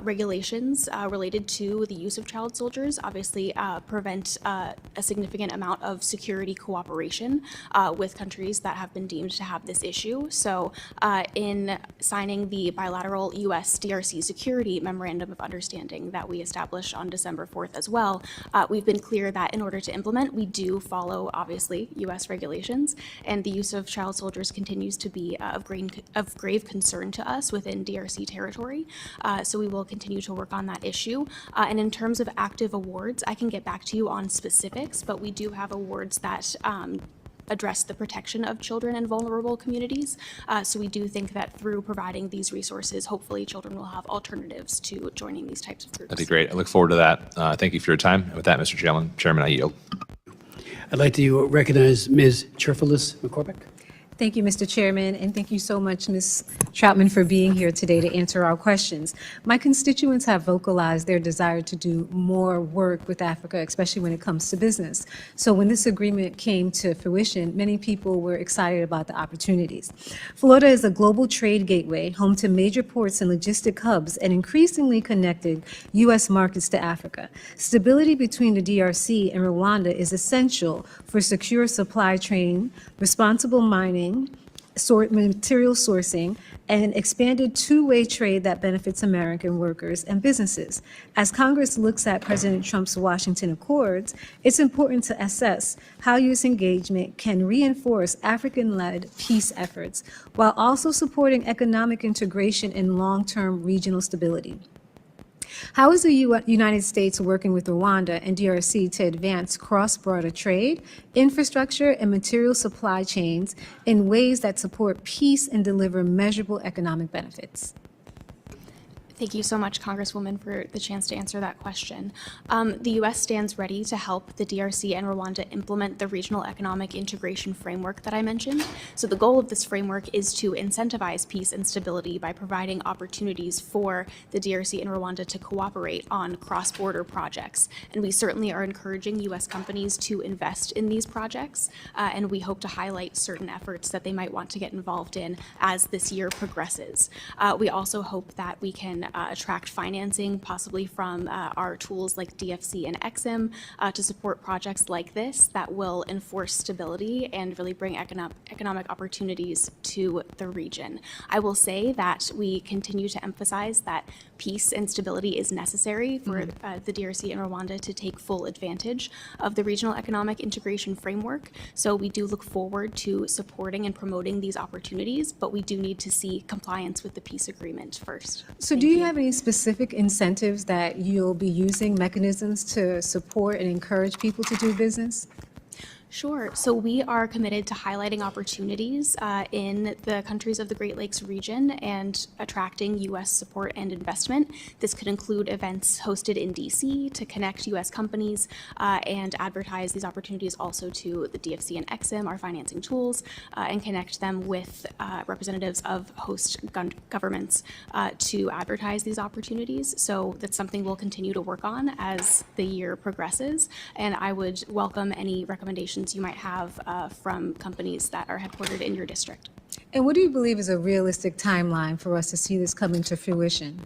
Regulations related to the use of child soldiers obviously prevent a significant amount of security cooperation with countries that have been deemed to have this issue. So in signing the bilateral US-DRC Security Memorandum of Understanding that we established on December 4th as well, we've been clear that in order to implement, we do follow, obviously, U.S. regulations, and the use of child soldiers continues to be of grave concern to us within DRC territory. So we will continue to work on that issue. And in terms of active awards, I can get back to you on specifics, but we do have awards that address the protection of children in vulnerable communities. So we do think that through providing these resources, hopefully children will have alternatives to joining these types of groups. That'd be great. I look forward to that. Thank you for your time. And with that, Mr. Chairman, I yield. I'd like to recognize Ms. Cherfilis McCormick. Thank you, Mr. Chairman, and thank you so much, Ms. Troutman, for being here today to answer our questions. My constituents have vocalized their desire to do more work with Africa, especially when it comes to business. So when this agreement came to fruition, many people were excited about the opportunities. Florida is a global trade gateway, home to major ports and logistic hubs, and increasingly connected U.S. markets to Africa. Stability between the DRC and Rwanda is essential for secure supply chain, responsible mining, material sourcing, and expanded two-way trade that benefits American workers and businesses. As Congress looks at President Trump's Washington Accords, it's important to assess how U.S. engagement can reinforce African-led peace efforts while also supporting economic integration and long-term regional stability. How is the United States working with Rwanda and DRC to advance cross-border trade, infrastructure, and material supply chains in ways that support peace and deliver measurable economic benefits? Thank you so much, Congresswoman, for the chance to answer that question. The U.S. stands ready to help the DRC and Rwanda implement the regional economic integration framework that I mentioned. So the goal of this framework is to incentivize peace and stability by providing opportunities for the DRC and Rwanda to cooperate on cross-border projects. And we certainly are encouraging U.S. companies to invest in these projects, and we hope to highlight certain efforts that they might want to get involved in as this year progresses. We also hope that we can attract financing, possibly from our tools like DFC and EXIM, to support projects like this that will enforce stability and really bring economic opportunities to the region. I will say that we continue to emphasize that peace and stability is necessary for the DRC and Rwanda to take full advantage of the regional economic integration framework. So we do look forward to supporting and promoting these opportunities, but we do need to see compliance with the peace agreement first. So do you have any specific incentives that you'll be using, mechanisms to support and encourage people to do business? Sure. So we are committed to highlighting opportunities in the countries of the Great Lakes region and attracting U.S. support and investment. This could include events hosted in D.C. to connect U.S. companies and advertise these opportunities also to the DFC and EXIM, our financing tools, and connect them with representatives of host governments to advertise these opportunities. So that's something we'll continue to work on as the year progresses, and I would welcome any recommendations you might have from companies that are headquartered in your district. And what do you believe is a realistic timeline for us to see this coming to fruition?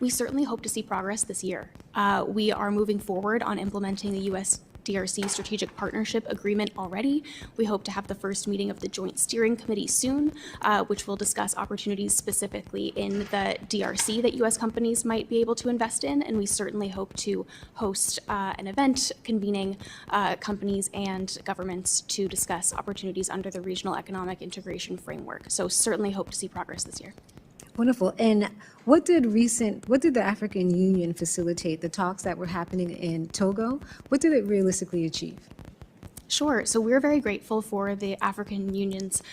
We certainly hope to see progress this year. We are moving forward on implementing the U.S. DRC Strategic Partnership Agreement already. We hope to have the first meeting of the Joint Steering Committee soon, which will discuss opportunities specifically in the DRC that U.S. companies might be able to invest in, and we certainly hope to host an event convening companies and governments to discuss opportunities under the Regional Economic Integration Framework. So certainly hope to see progress this year. Wonderful. And what did the African Union facilitate, the talks that were happening in Togo? What did it realistically achieve? Sure. So we're very grateful for the African Union's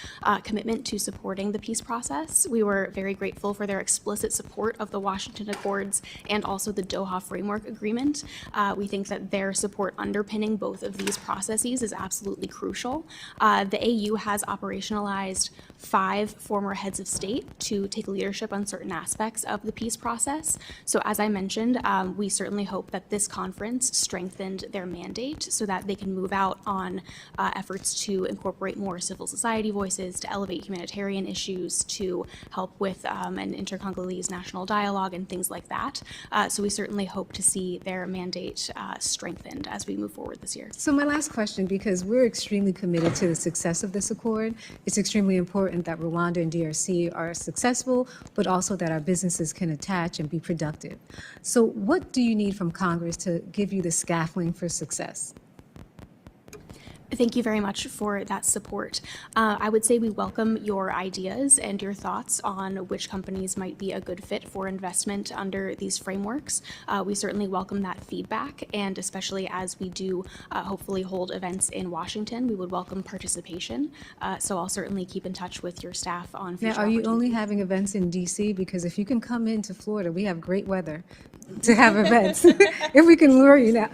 commitment to supporting the peace process. We were very grateful for their explicit support of the Washington Accords and also the Doha Framework Agreement. We think that their support underpinning both of these processes is absolutely crucial. The AU has operationalized 5 former heads of state to take leadership on certain aspects of the peace process. So as I mentioned, we certainly hope that this conference strengthened their mandate so that they can move out on efforts to incorporate more civil society voices, to elevate humanitarian issues, to help with an inter-Congolese national dialogue and things like that. So we certainly hope to see their mandate strengthened as we move forward this year. So my last question, because we're extremely committed to the success of this accord, it's extremely important that Rwanda and DRC are successful, but also that our businesses can attach and be productive. So what do you need from Congress to give you the scaffolding for success? Thank you very much for that support. I would say we welcome your ideas and your thoughts on which companies might be a good fit for investment under these frameworks. We certainly welcome that feedback, and especially as we do hopefully hold events in Washington, we would welcome participation. So I'll certainly keep in touch with your staff on future Now, are you only opportunities. having events in DC? Because if you can come into Florida, we have great weather to have events. If we can lure you now.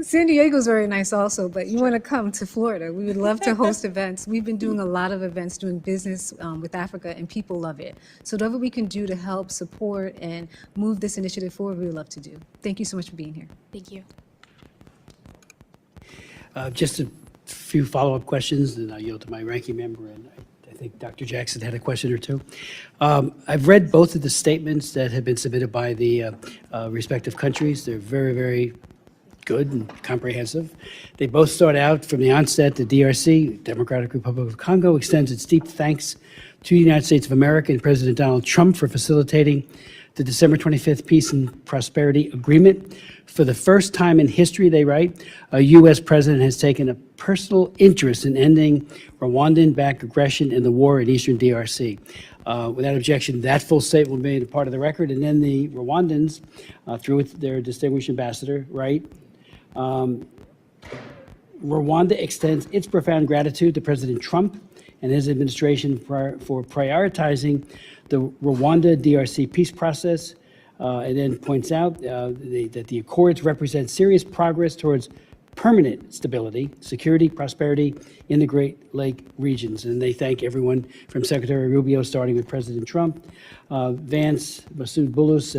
San Diego's very nice also, but you want to come to Florida. We would love to host events. We've been doing a lot of events, doing business with Africa, and people love it. So whatever we can do to help support and move this initiative forward, we would love to do. Thank you so much for being here. Thank you. Just a few follow-up questions, and I'll yield to my ranking member, and I think Dr. Jackson had a question or two. I've read both of the statements that have been submitted by the respective countries. They're very, very good and comprehensive. They both start out from the onset, the DRC, Democratic Republic of Congo, extends its deep thanks to the United States of America and President Donald Trump for facilitating the December 25th Peace and Prosperity Agreement. For the first time in history, they write, a U.S. president has taken a personal interest in ending Rwandan-backed aggression in the war in eastern DRC. Without objection, that full statement will be made a part of the record. And then the Rwandans, through their distinguished ambassador, write, Rwanda extends its profound gratitude to President Trump and his administration for prioritizing the Rwanda-DRC peace process, and then points out that the accords represent serious progress towards permanent stability, security, prosperity in the Great Lake regions. And they thank everyone from Secretary Rubio, starting with President Trump, Vance, Masoud Bulus,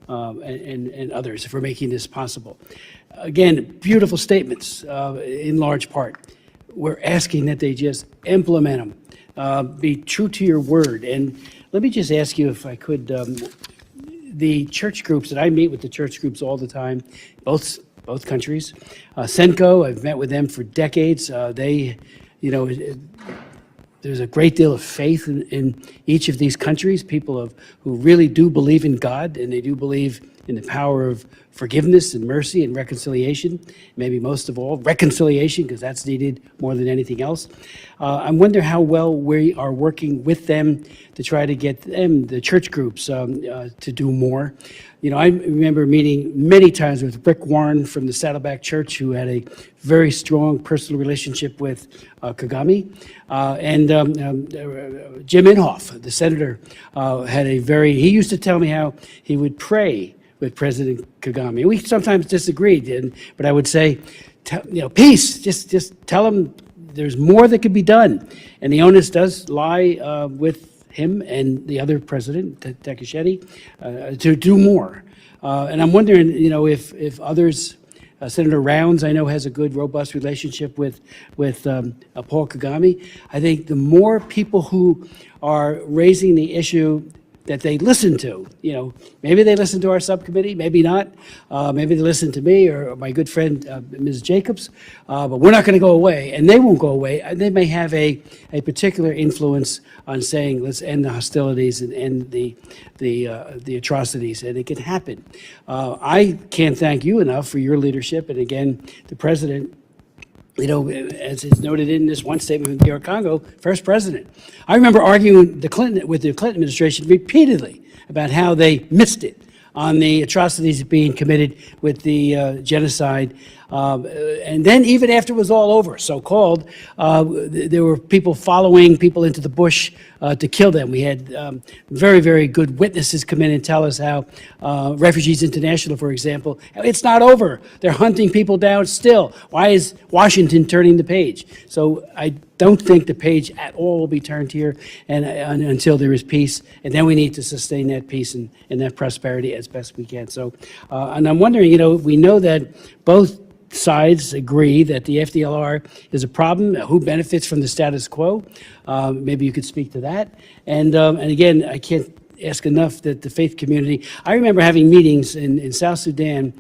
and others for making this possible. Again, beautiful statements in large part. We're asking that they just implement them, be true to your word. And let me just ask you, if I could, the church groups, and I meet with the church groups all the time, both countries. Senko, I've met with them for decades. They, you know, there's a great deal of faith in each of these countries, people who really do believe in God, and they do believe in the power of forgiveness and mercy and reconciliation, maybe most of all, reconciliation, because that's needed more than anything else. I wonder how well we are working with them to try to get them, the church groups, to do more. You know, I remember meeting many times with Rick Warren from the Saddleback Church, who had a very strong personal relationship with Kagame, and Jim Inhofe, the senator, he used to tell me how he would pray with President Kagame. We sometimes disagreed, but I would say, peace, just tell him there's more that could be done. And the onus does lie with him and the other president, Takashedi, to do more. And I'm wondering, if others, Senator Rounds, I know, has a good, robust relationship with Paul Kagame. I think the more people who are raising the issue that they listen to, maybe they listen to our subcommittee, maybe not. Maybe they listen to me or my good friend, Ms. Jacobs, but we're not going to go away, and they won't go away. They may have a particular influence on saying, let's end the hostilities and end the atrocities, and it can happen. I can't thank you enough for your leadership, and again, the president, as is noted in this one statement from DR Congo, first president. I remember arguing with the Clinton administration repeatedly about how they missed it on the atrocities being committed with the genocide. And then even after it was all over, so-called, there were people following people into the bush to kill them. We had very, very good witnesses come in and tell us how Refugees International, for example, it's not over. They're hunting people down still. Why is Washington turning the page? So I don't think the page at all will be turned here and until there is peace. And then we need to sustain that peace and that prosperity as best we can. So, and I'm wondering, we know that both sides agree that the FDLR is a problem. Who benefits from the status quo? Maybe you could speak to that. And again, I can't ask enough that the faith community, I remember having meetings in South Sudan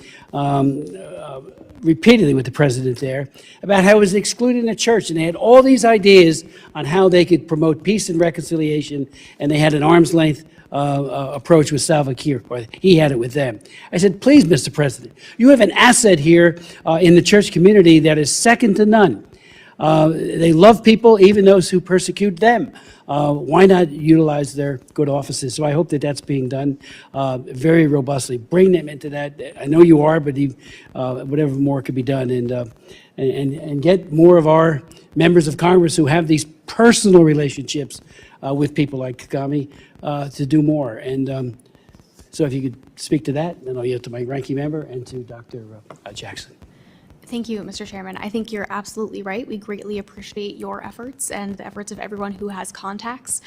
repeatedly with the president there about how it was excluding the church, and they had all these ideas on how they could promote peace and reconciliation, and they had an arm's length approach with Salva Kiir, or he had it with them. I said, please, Mr. President, you have an asset here in the church community that is second to none. They love people, even those who persecute them. Why not utilize their good offices? So I hope that that's being done very robustly. Bring them into that. I know you are, but whatever more could be done, and get more of our members of Congress who have these personal relationships with people like Kagame to do more. And so if you could speak to that, then I'll yield to my ranking member and to Dr. Jackson. Thank you, Mr. Chairman. I think you're absolutely right. We greatly appreciate your efforts and the efforts of everyone who has contacts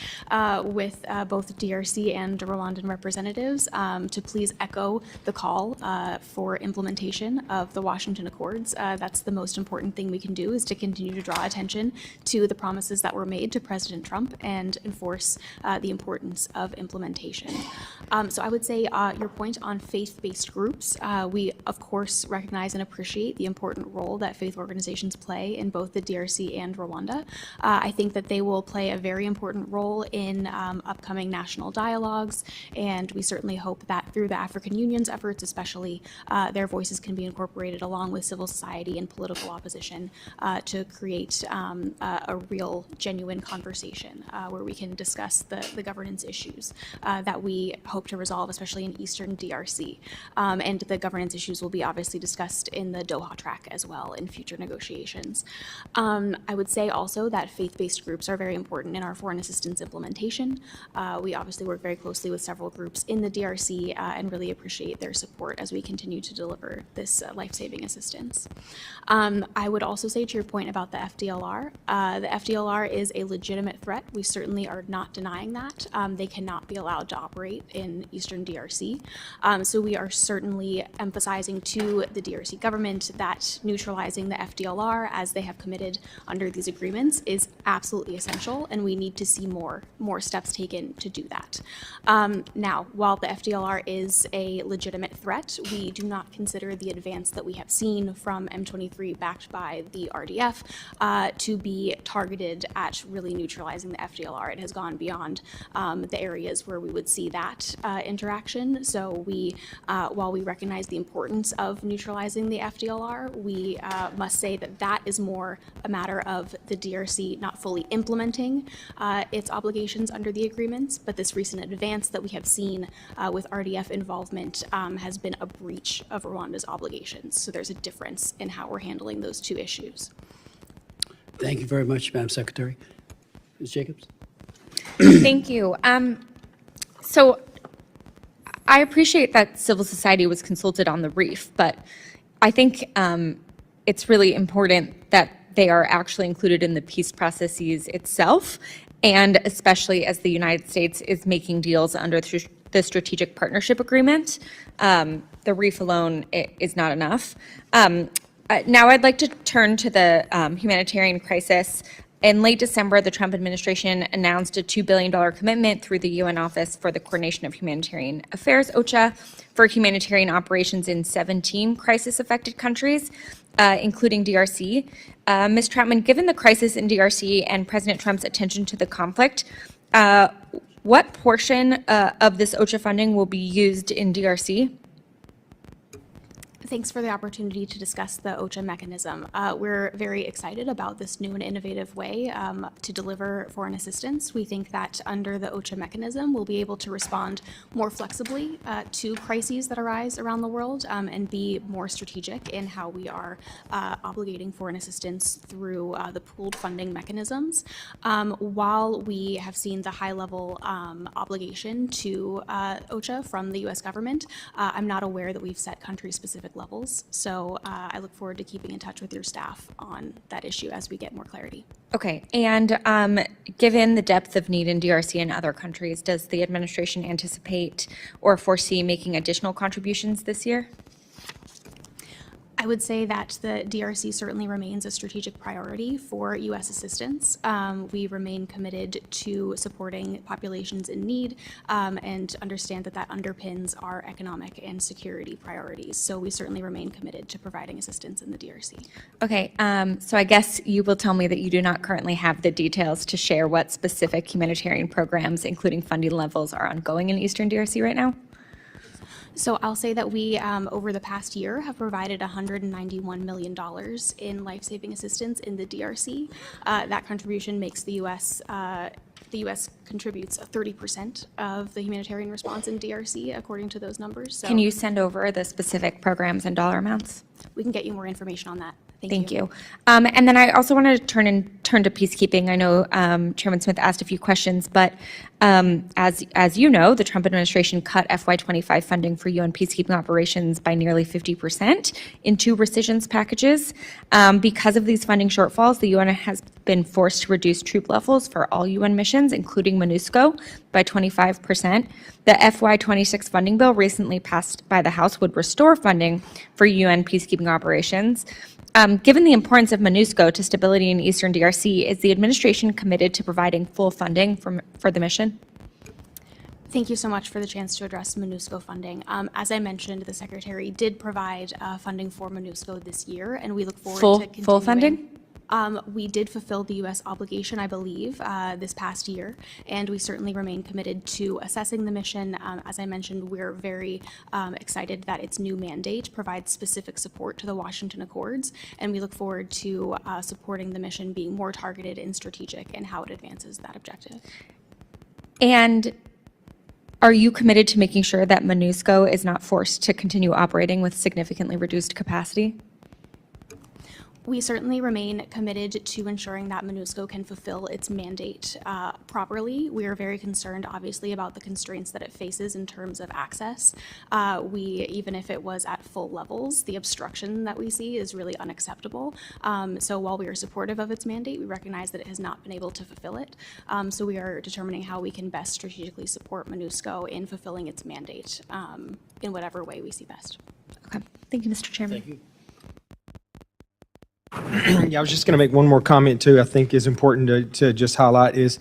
with both DRC and Rwandan representatives to please echo the call for implementation of the Washington Accords. That's the most important thing we can do, is to continue to draw attention to the promises that were made to President Trump and enforce the importance of implementation. So I would say your point on faith-based groups, we of course recognize and appreciate the important role that faith organizations play in both the DRC and Rwanda. I think that they will play a very important role in upcoming national dialogues, and we certainly hope that through the African Union's efforts especially, their voices can be incorporated along with civil society and political opposition to create a real, genuine conversation where we can discuss the governance issues that we hope to resolve, especially in Eastern DRC. And the governance issues will be obviously discussed in the Doha track as well in future negotiations. I would say also that faith-based groups are very important in our foreign assistance implementation. We obviously work very closely with several groups in the DRC and really appreciate their support as we continue to deliver this life-saving assistance. I would also say, to your point about the FDLR, the FDLR is a legitimate threat. We certainly are not denying that. They cannot be allowed to operate in Eastern DRC. So we are certainly emphasizing to the DRC government that neutralizing the FDLR, as they have committed under these agreements, is absolutely essential, and we need to see more steps taken to do that. Now, while the FDLR is a legitimate threat, we do not consider the advance that we have seen from M23 backed by the RDF to be targeted at really neutralizing the FDLR. It has gone beyond the areas where we would see that interaction. So we, while we recognize the importance of neutralizing the FDLR, we must say that that is more a matter of the DRC not fully implementing its obligations under the agreements, but this recent advance that we have seen with RDF involvement has been a breach of Rwanda's obligations. So there's a difference in how we're handling those two issues. Thank you very much, Madam Secretary. Ms. Jacobs? Thank you. So I appreciate that civil society was consulted on the reef, but I think it's really important that they are actually included in the peace processes itself, and especially as the United States is making deals under the Strategic Partnership Agreement. The reef alone is not enough. Now I'd like to turn to the humanitarian crisis. In late December, the Trump administration announced a $2 billion commitment through the UN Office for the Coordination of Humanitarian Affairs, OCHA, for humanitarian operations in 17 crisis-affected countries, including DRC. Ms. Troutman, given the crisis in DRC and President Trump's attention to the conflict, what portion of this OCHA funding will be used in DRC? Thanks for the opportunity to discuss the OCHA mechanism. We're very excited about this new and innovative way to deliver foreign assistance. We think that under the OCHA mechanism, we'll be able to respond more flexibly to crises that arise around the world and be more strategic in how we are obligating foreign assistance through the pooled funding mechanisms. While we have seen the high-level obligation to OCHA from the U.S. government, I'm not aware that we've set country-specific levels. So I look forward to keeping in touch with your staff on that issue as we get more clarity. Okay, and given the depth of need in DRC and other countries, does the administration anticipate or foresee making additional contributions this year? I would say that the DRC certainly remains a strategic priority for U.S. assistance. We remain committed to supporting populations in need and understand that that underpins our economic and security priorities. So we certainly remain committed to providing assistance in the DRC. Okay, so I guess you will tell me that you do not currently have the details to share what specific humanitarian programs, including funding levels, are ongoing in Eastern DRC right now? So I'll say that we, over the past year, have provided $191 million in life-saving assistance in the DRC. That contribution makes the U.S. Contributes 30% of the humanitarian response in DRC, according to those numbers. So can you send over the specific programs and dollar amounts? we can get you more information on that Thank you. And then I also wanted to turn to peacekeeping. I know Chairman Smith asked a few questions, but as you know, the Trump administration cut FY25 funding for UN peacekeeping operations by nearly 50% in 2 rescissions packages. Because of these funding shortfalls, the UN has been forced to reduce troop levels for all UN missions, including MONUSCO, by 25%. The FY26 funding bill recently passed by the House would restore funding for UN peacekeeping operations. Given the importance of MONUSCO to stability in Eastern DRC, is the administration committed to providing full funding for the mission? Thank you so much for the chance to address MONUSCO funding. As I mentioned, the Secretary did provide funding for MONUSCO this year, and we look forward to continuing. Full funding? We did fulfill the U.S. obligation, I believe, this past year, and we certainly remain committed to assessing the mission. As I mentioned, we're very excited that its new mandate provides specific support to the Washington Accords, and we look forward to supporting the mission being more targeted and strategic in how it advances that objective. And are you committed to making sure that MONUSCO is not forced to continue operating with significantly reduced capacity? We certainly remain committed to ensuring that MONUSCO can fulfill its mandate properly. We are very concerned, obviously, about the constraints that it faces in terms of access. Even if it was at full levels, the obstruction that we see is really unacceptable. So while we are supportive of its mandate, we recognize that it has not been able to fulfill it. So we are determining how we can best strategically support MONUSCO in fulfilling its mandate in whatever way we see best. Okay. Thank you, Mr. Chairman. Thank you. Yeah, I was just going to make one more comment too. I think is important to just highlight is,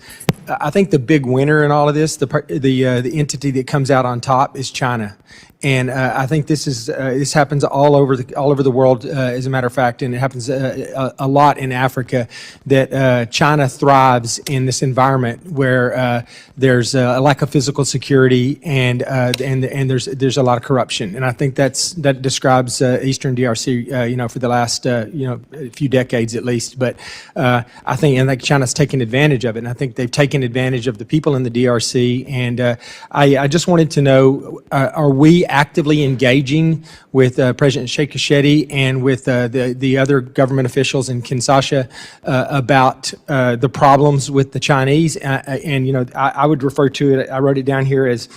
I think the big winner in all of this, the entity that comes out on top is China, and I think this happens all over the world. As a matter of fact, and it happens a lot in Africa. That China thrives in this environment where there's a lack of physical security and there's a lot of corruption, and I think that describes Eastern DRC, for the last a few decades at least. But I think China's taken advantage of it, and I think they've taken advantage of the people in the DRC. And I just wanted to know, are we actively engaging with President Sheikh Hashedi and with the other government officials in Kinshasa about the problems with the Chinese? I would refer to it, I wrote it down here as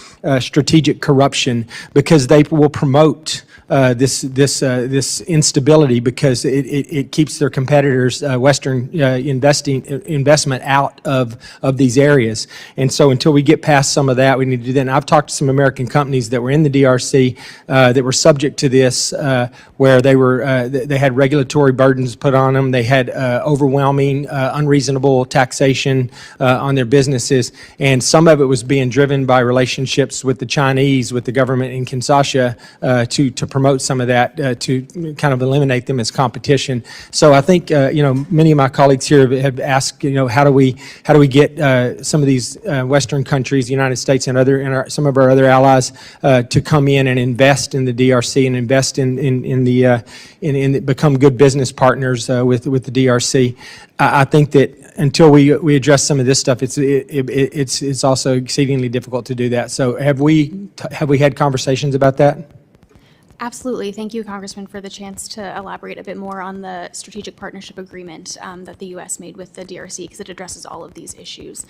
strategic corruption, because they will promote this instability, because it keeps their competitors, Western investment out of these areas. And so until we get past some of that, we need to do that. And I've talked to some American companies that were in the DRC that were subject to this, where they had regulatory burdens put on them. They had overwhelming, unreasonable taxation on their businesses, and some of it was being driven by relationships with the Chinese, with the government in Kinshasa, to promote some of that, to kind of eliminate them as competition. So I think many of my colleagues here have asked, how do we get some of these Western countries, the United States and some of our other allies, to come in and invest in the DRC and invest in become good business partners with the DRC. I think that until we address some of this stuff, it's also exceedingly difficult to do that. So have we had conversations about that? Absolutely. Thank you, Congressman, for the chance to elaborate a bit more on the strategic partnership agreement that the U.S. made with the DRC, because it addresses all of these issues.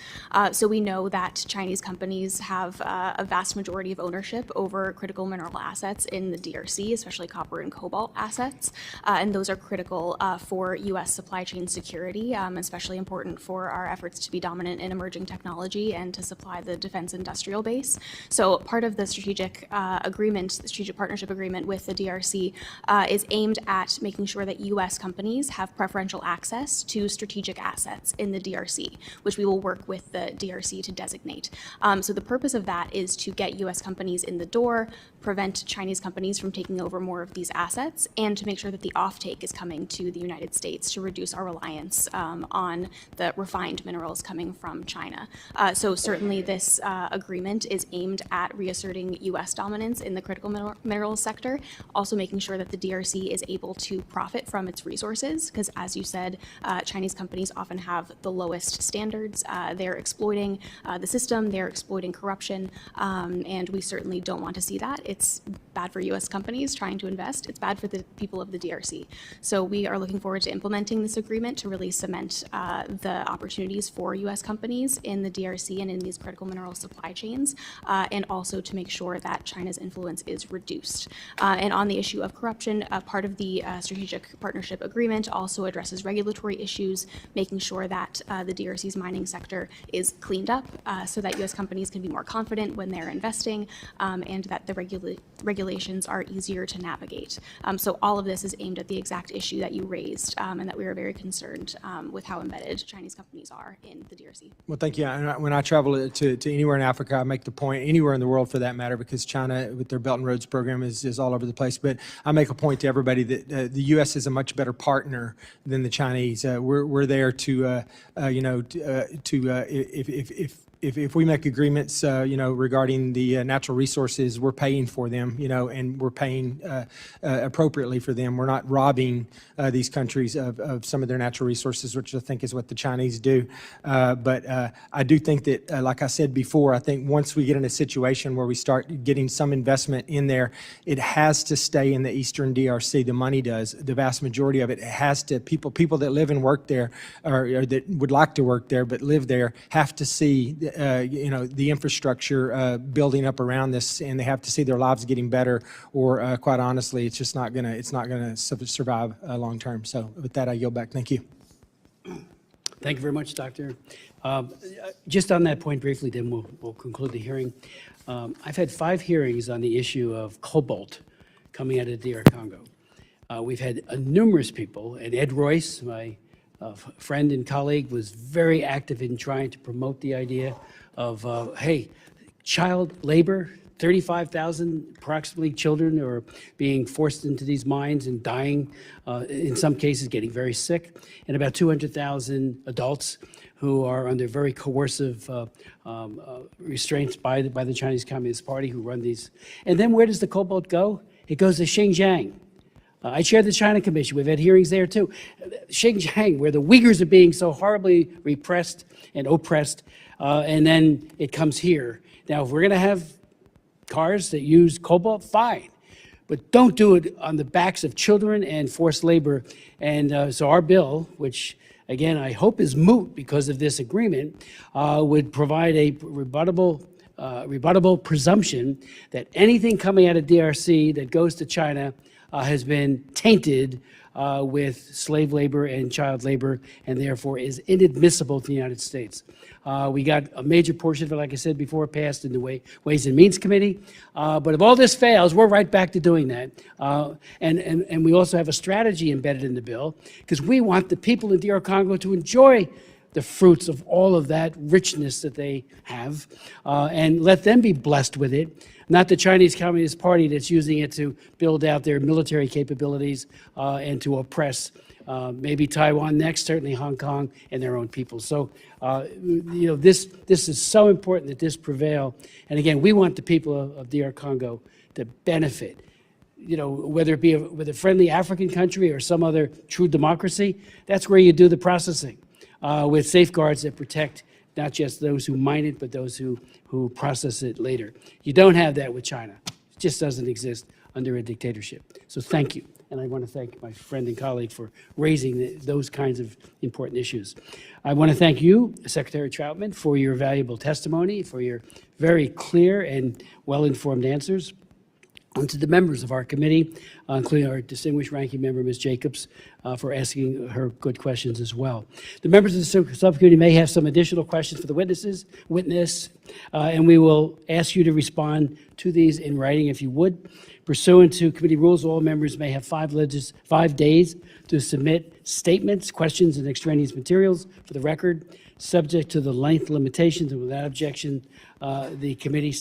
So we know that Chinese companies have a vast majority of ownership over critical mineral assets in the DRC, especially copper and cobalt assets, and those are critical for U.S. supply chain security, especially important for our efforts to be dominant in emerging technology and to supply the defense industrial base. So part of the strategic partnership agreement with the DRC is aimed at making sure that U.S. companies have preferential access to strategic assets in the DRC, which we will work with the DRC to designate. So the purpose of that is to get U.S. companies in the door, prevent Chinese companies from taking over more of these assets, and to make sure that the offtake is coming to the United States to reduce our reliance on the refined minerals coming from China. So certainly this agreement is aimed at reasserting U.S. dominance in the critical minerals sector, sector, also making sure that the DRC is able to profit from its resources, because as you said, Chinese companies often have the lowest standards. They're exploiting the system, they're exploiting corruption, and we certainly don't want to see that. It's bad for U.S. companies trying to invest. It's bad for the people of the DRC. So we are looking forward to implementing this agreement to really cement the opportunities for U.S. companies in the DRC and in these critical mineral supply chains, and also to make sure that China's influence is reduced. And on the issue of corruption, part of the strategic partnership agreement also addresses regulatory issues, making sure that the DRC's mining sector is cleaned up so that U.S. companies can be more confident when they're investing, and that the regulations are easier to navigate. So all of this is aimed at the exact issue that you raised, and that we are very concerned with how embedded Chinese companies are in the DRC. Well, thank you. And when I travel to anywhere in Africa, I make the point, anywhere in the world for that matter, because China with their Belt and Roads program is all over the place. But I make a point to everybody that the U.S. is a much better partner than the Chinese. We're there to, if we make agreements, regarding the natural resources, we're paying for them, and we're paying appropriately for them. We're not robbing these countries of some of their natural resources, which I think is what the Chinese do. But I do think that, like I said before, I think once we get in a situation where we start getting some investment in there, it has to stay in the Eastern DRC. The money does. The vast majority of it has to, people that live and work there, or that would like to work there but live there, have to see the infrastructure building up around this, and they have to see their lives getting better, or quite honestly, it's just not gonna survive long term. So with that, I yield back. Thank you. Thank you very much, Doctor. Just on that point briefly, then we'll conclude the hearing. I've had 5 hearings on the issue of cobalt coming out of DR Congo. We've had numerous people, and Ed Royce, my friend and colleague, was very active in trying to promote the idea of, hey, child labor, 35,000 approximately children are being forced into these mines and dying, in some cases getting very sick, and about 200,000 adults who are under very coercive restraints by the Chinese Communist Party, who run these. And then where does the cobalt go? It goes to Xinjiang. I chair the China Commission. We've had hearings there too. Xinjiang, where the Uyghurs are being so horribly repressed and oppressed, and then it comes here. Now, if we're going to have cars that use cobalt, fine, but don't do it on the backs of children and forced labor. And so our bill, which again I hope is moot because of this agreement, would provide a rebuttable presumption that anything coming out of DRC that goes to China has been tainted with slave labor and child labor, and therefore is inadmissible to the United States. We got a major portion of it, like I said before, passed in the Ways and Means Committee. But if all this fails, we're right back to doing that. And we also have a strategy embedded in the bill, because we want the people in DR Congo to enjoy the fruits of all of that richness that they have, and let them be blessed with it, not the Chinese Communist Party that's using it to build out their military capabilities and to oppress maybe Taiwan next, certainly Hong Kong and their own people. So, this is so important that this prevail. And again, we want the people of DR Congo to benefit. Whether it be with a friendly African country or some other true democracy, that's where you do the processing with safeguards that protect not just those who mine it, but those who process it later. You don't have that with China. It just doesn't exist under a dictatorship. So thank you. And I want to thank my friend and colleague for raising those kinds of important issues. I want to thank you, Secretary Troutman, for your valuable testimony, for your very clear and well-informed answers. And to the members of our committee, including our distinguished ranking member, Ms. Jacobs, for asking her good questions as well. The members of the subcommittee may have some additional questions for the witness, and we will ask you to respond to these in writing if you would. Pursuant to committee rules, all members may have 5 days to submit statements, questions, and extraneous materials for the record, subject to the length limitations, and without objection, the committee